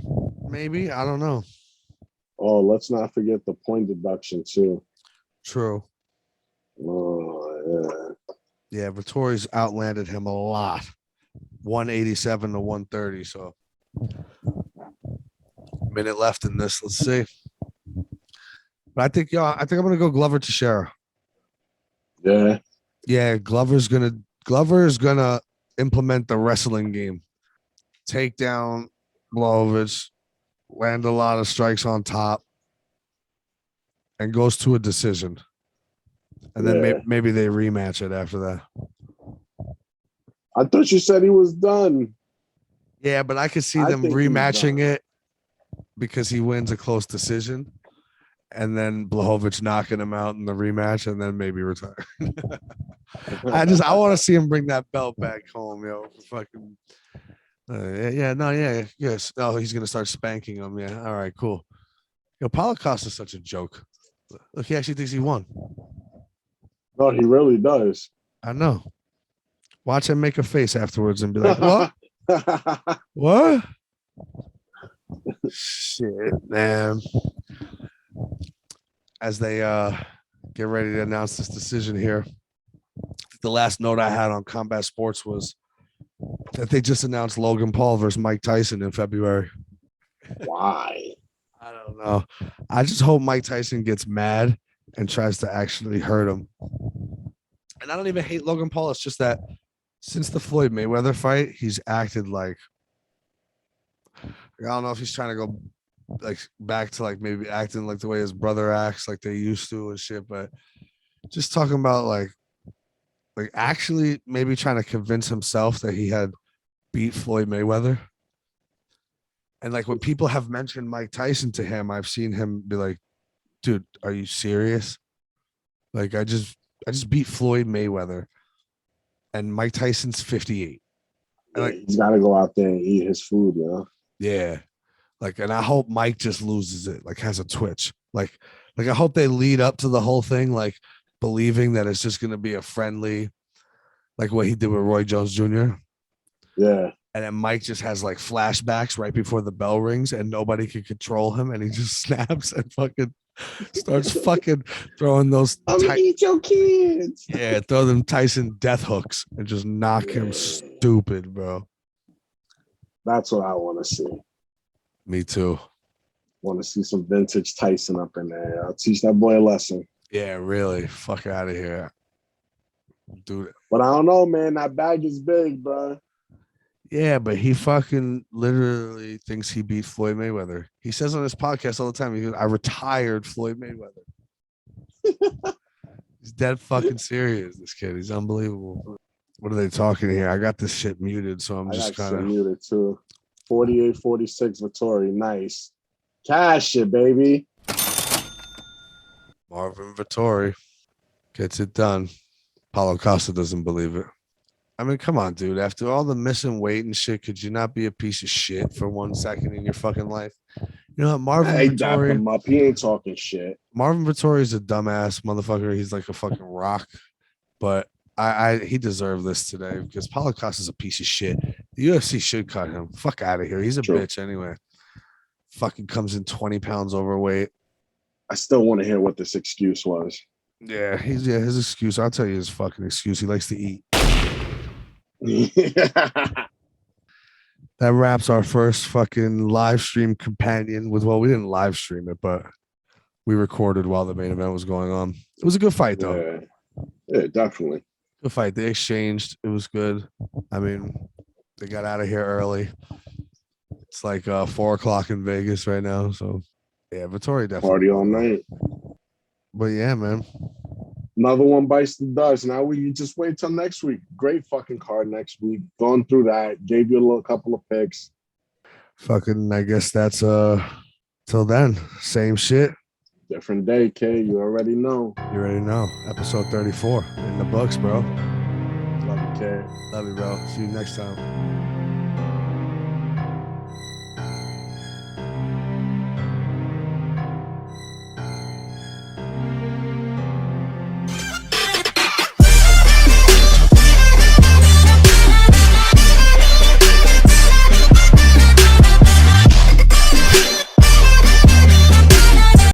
maybe. I don't know. Oh, let's not forget the point deduction, too. True. Oh, Yeah, Vettori's outlanded him a lot. 187 to 130. So, minute left in this. Let's see. But I think I'm gonna go Glover Teixeira. yeah. Yeah, Glover's gonna implement the wrestling game. Take down Blachowicz, land a lot of strikes on top, and goes to a decision. And then maybe they rematch it after that. I thought you said he was done. Yeah, but I could see them rematching it because he wins a close decision, and then Blachowicz knocking him out in the rematch, and then maybe retire. I want to see him bring that belt back home, yo. Fucking yes. Oh, he's gonna start spanking him. Yeah, all right, cool. Yo, Paulo Costa's such a joke. Look, he actually thinks he won. No, he really does. I know. Watch him make a face afterwards and be like, "What? What? Shit, man." As they get ready to announce this decision here, the last note I had on Combat Sports was that they just announced Logan Paul versus Mike Tyson in February. Why? I don't know. I just hope Mike Tyson gets mad and tries to actually hurt him. And I don't even hate Logan Paul. It's just that since the Floyd Mayweather fight, he's acted like I don't know if he's trying to go like back to like maybe acting like the way his brother acts, like they used to and shit. But just talking about like actually maybe trying to convince himself that he had beat Floyd Mayweather. And like when people have mentioned Mike Tyson to him, I've seen him be like, dude, are you serious? Like I just beat Floyd Mayweather and Mike Tyson's 58. Yeah, like, he's got to go out there and eat his food, you know? Yeah. Like, and I hope Mike just loses it, like has a twitch. Like I hope they lead up to the whole thing, like believing that it's just going to be a friendly, like what he did with Roy Jones Jr. Yeah. And then Mike just has like flashbacks right before the bell rings and nobody can control him. And he just snaps and fucking starts fucking throwing those. I'm gonna eat your kids. Yeah, throw them Tyson death hooks and just knock him stupid, bro. That's what I want to see. Me too. Want to see some vintage Tyson up in there. I'll teach that boy a lesson. Yeah, really. Fuck out of here. Dude. But I don't know, man. That bag is big, bro. Yeah, but he fucking literally thinks he beat Floyd Mayweather. He says on his podcast all the time, he goes, I retired Floyd Mayweather. He's dead fucking serious, this kid. He's unbelievable. What are they talking here? I got this shit muted, so I'm just kind of muted too. 48-46 Vettori. Nice. Cash it, baby. Marvin Vettori gets it done. Paulo Costa doesn't believe it. I mean, come on, dude. After all the missing weight and shit, could you not be a piece of shit for 1 second in your fucking life? You know what, Marvin Vettori? Him up. He ain't talking shit. Marvin Vettori is a dumbass motherfucker. He's like a fucking rock. But he deserved this today because Paulo Costa is a piece of shit. The UFC should cut him. Fuck out of here. He's a bitch anyway. Fucking comes in 20 pounds overweight. I still want to hear what this excuse was. Yeah, his excuse. I'll tell you his fucking excuse. He likes to eat. That wraps our first fucking live stream companion with, well, we didn't live stream it, but we recorded while the main event was going on. It was a good fight though. Yeah, definitely. Good fight. They exchanged. It was good. I mean, they got out of here early. It's like 4 o'clock in Vegas right now. So Yeah, Vettori definitely. Party all night. But yeah, man. Another one bites the dust. Now you just wait till next week. Great fucking card next week. Going through that. Gave you a little couple of picks. Fucking, I guess that's till then. Same shit. Different day, K. You already know. You already know. Episode 34 in the books, bro. Love you, K. Love you, bro. See you next time.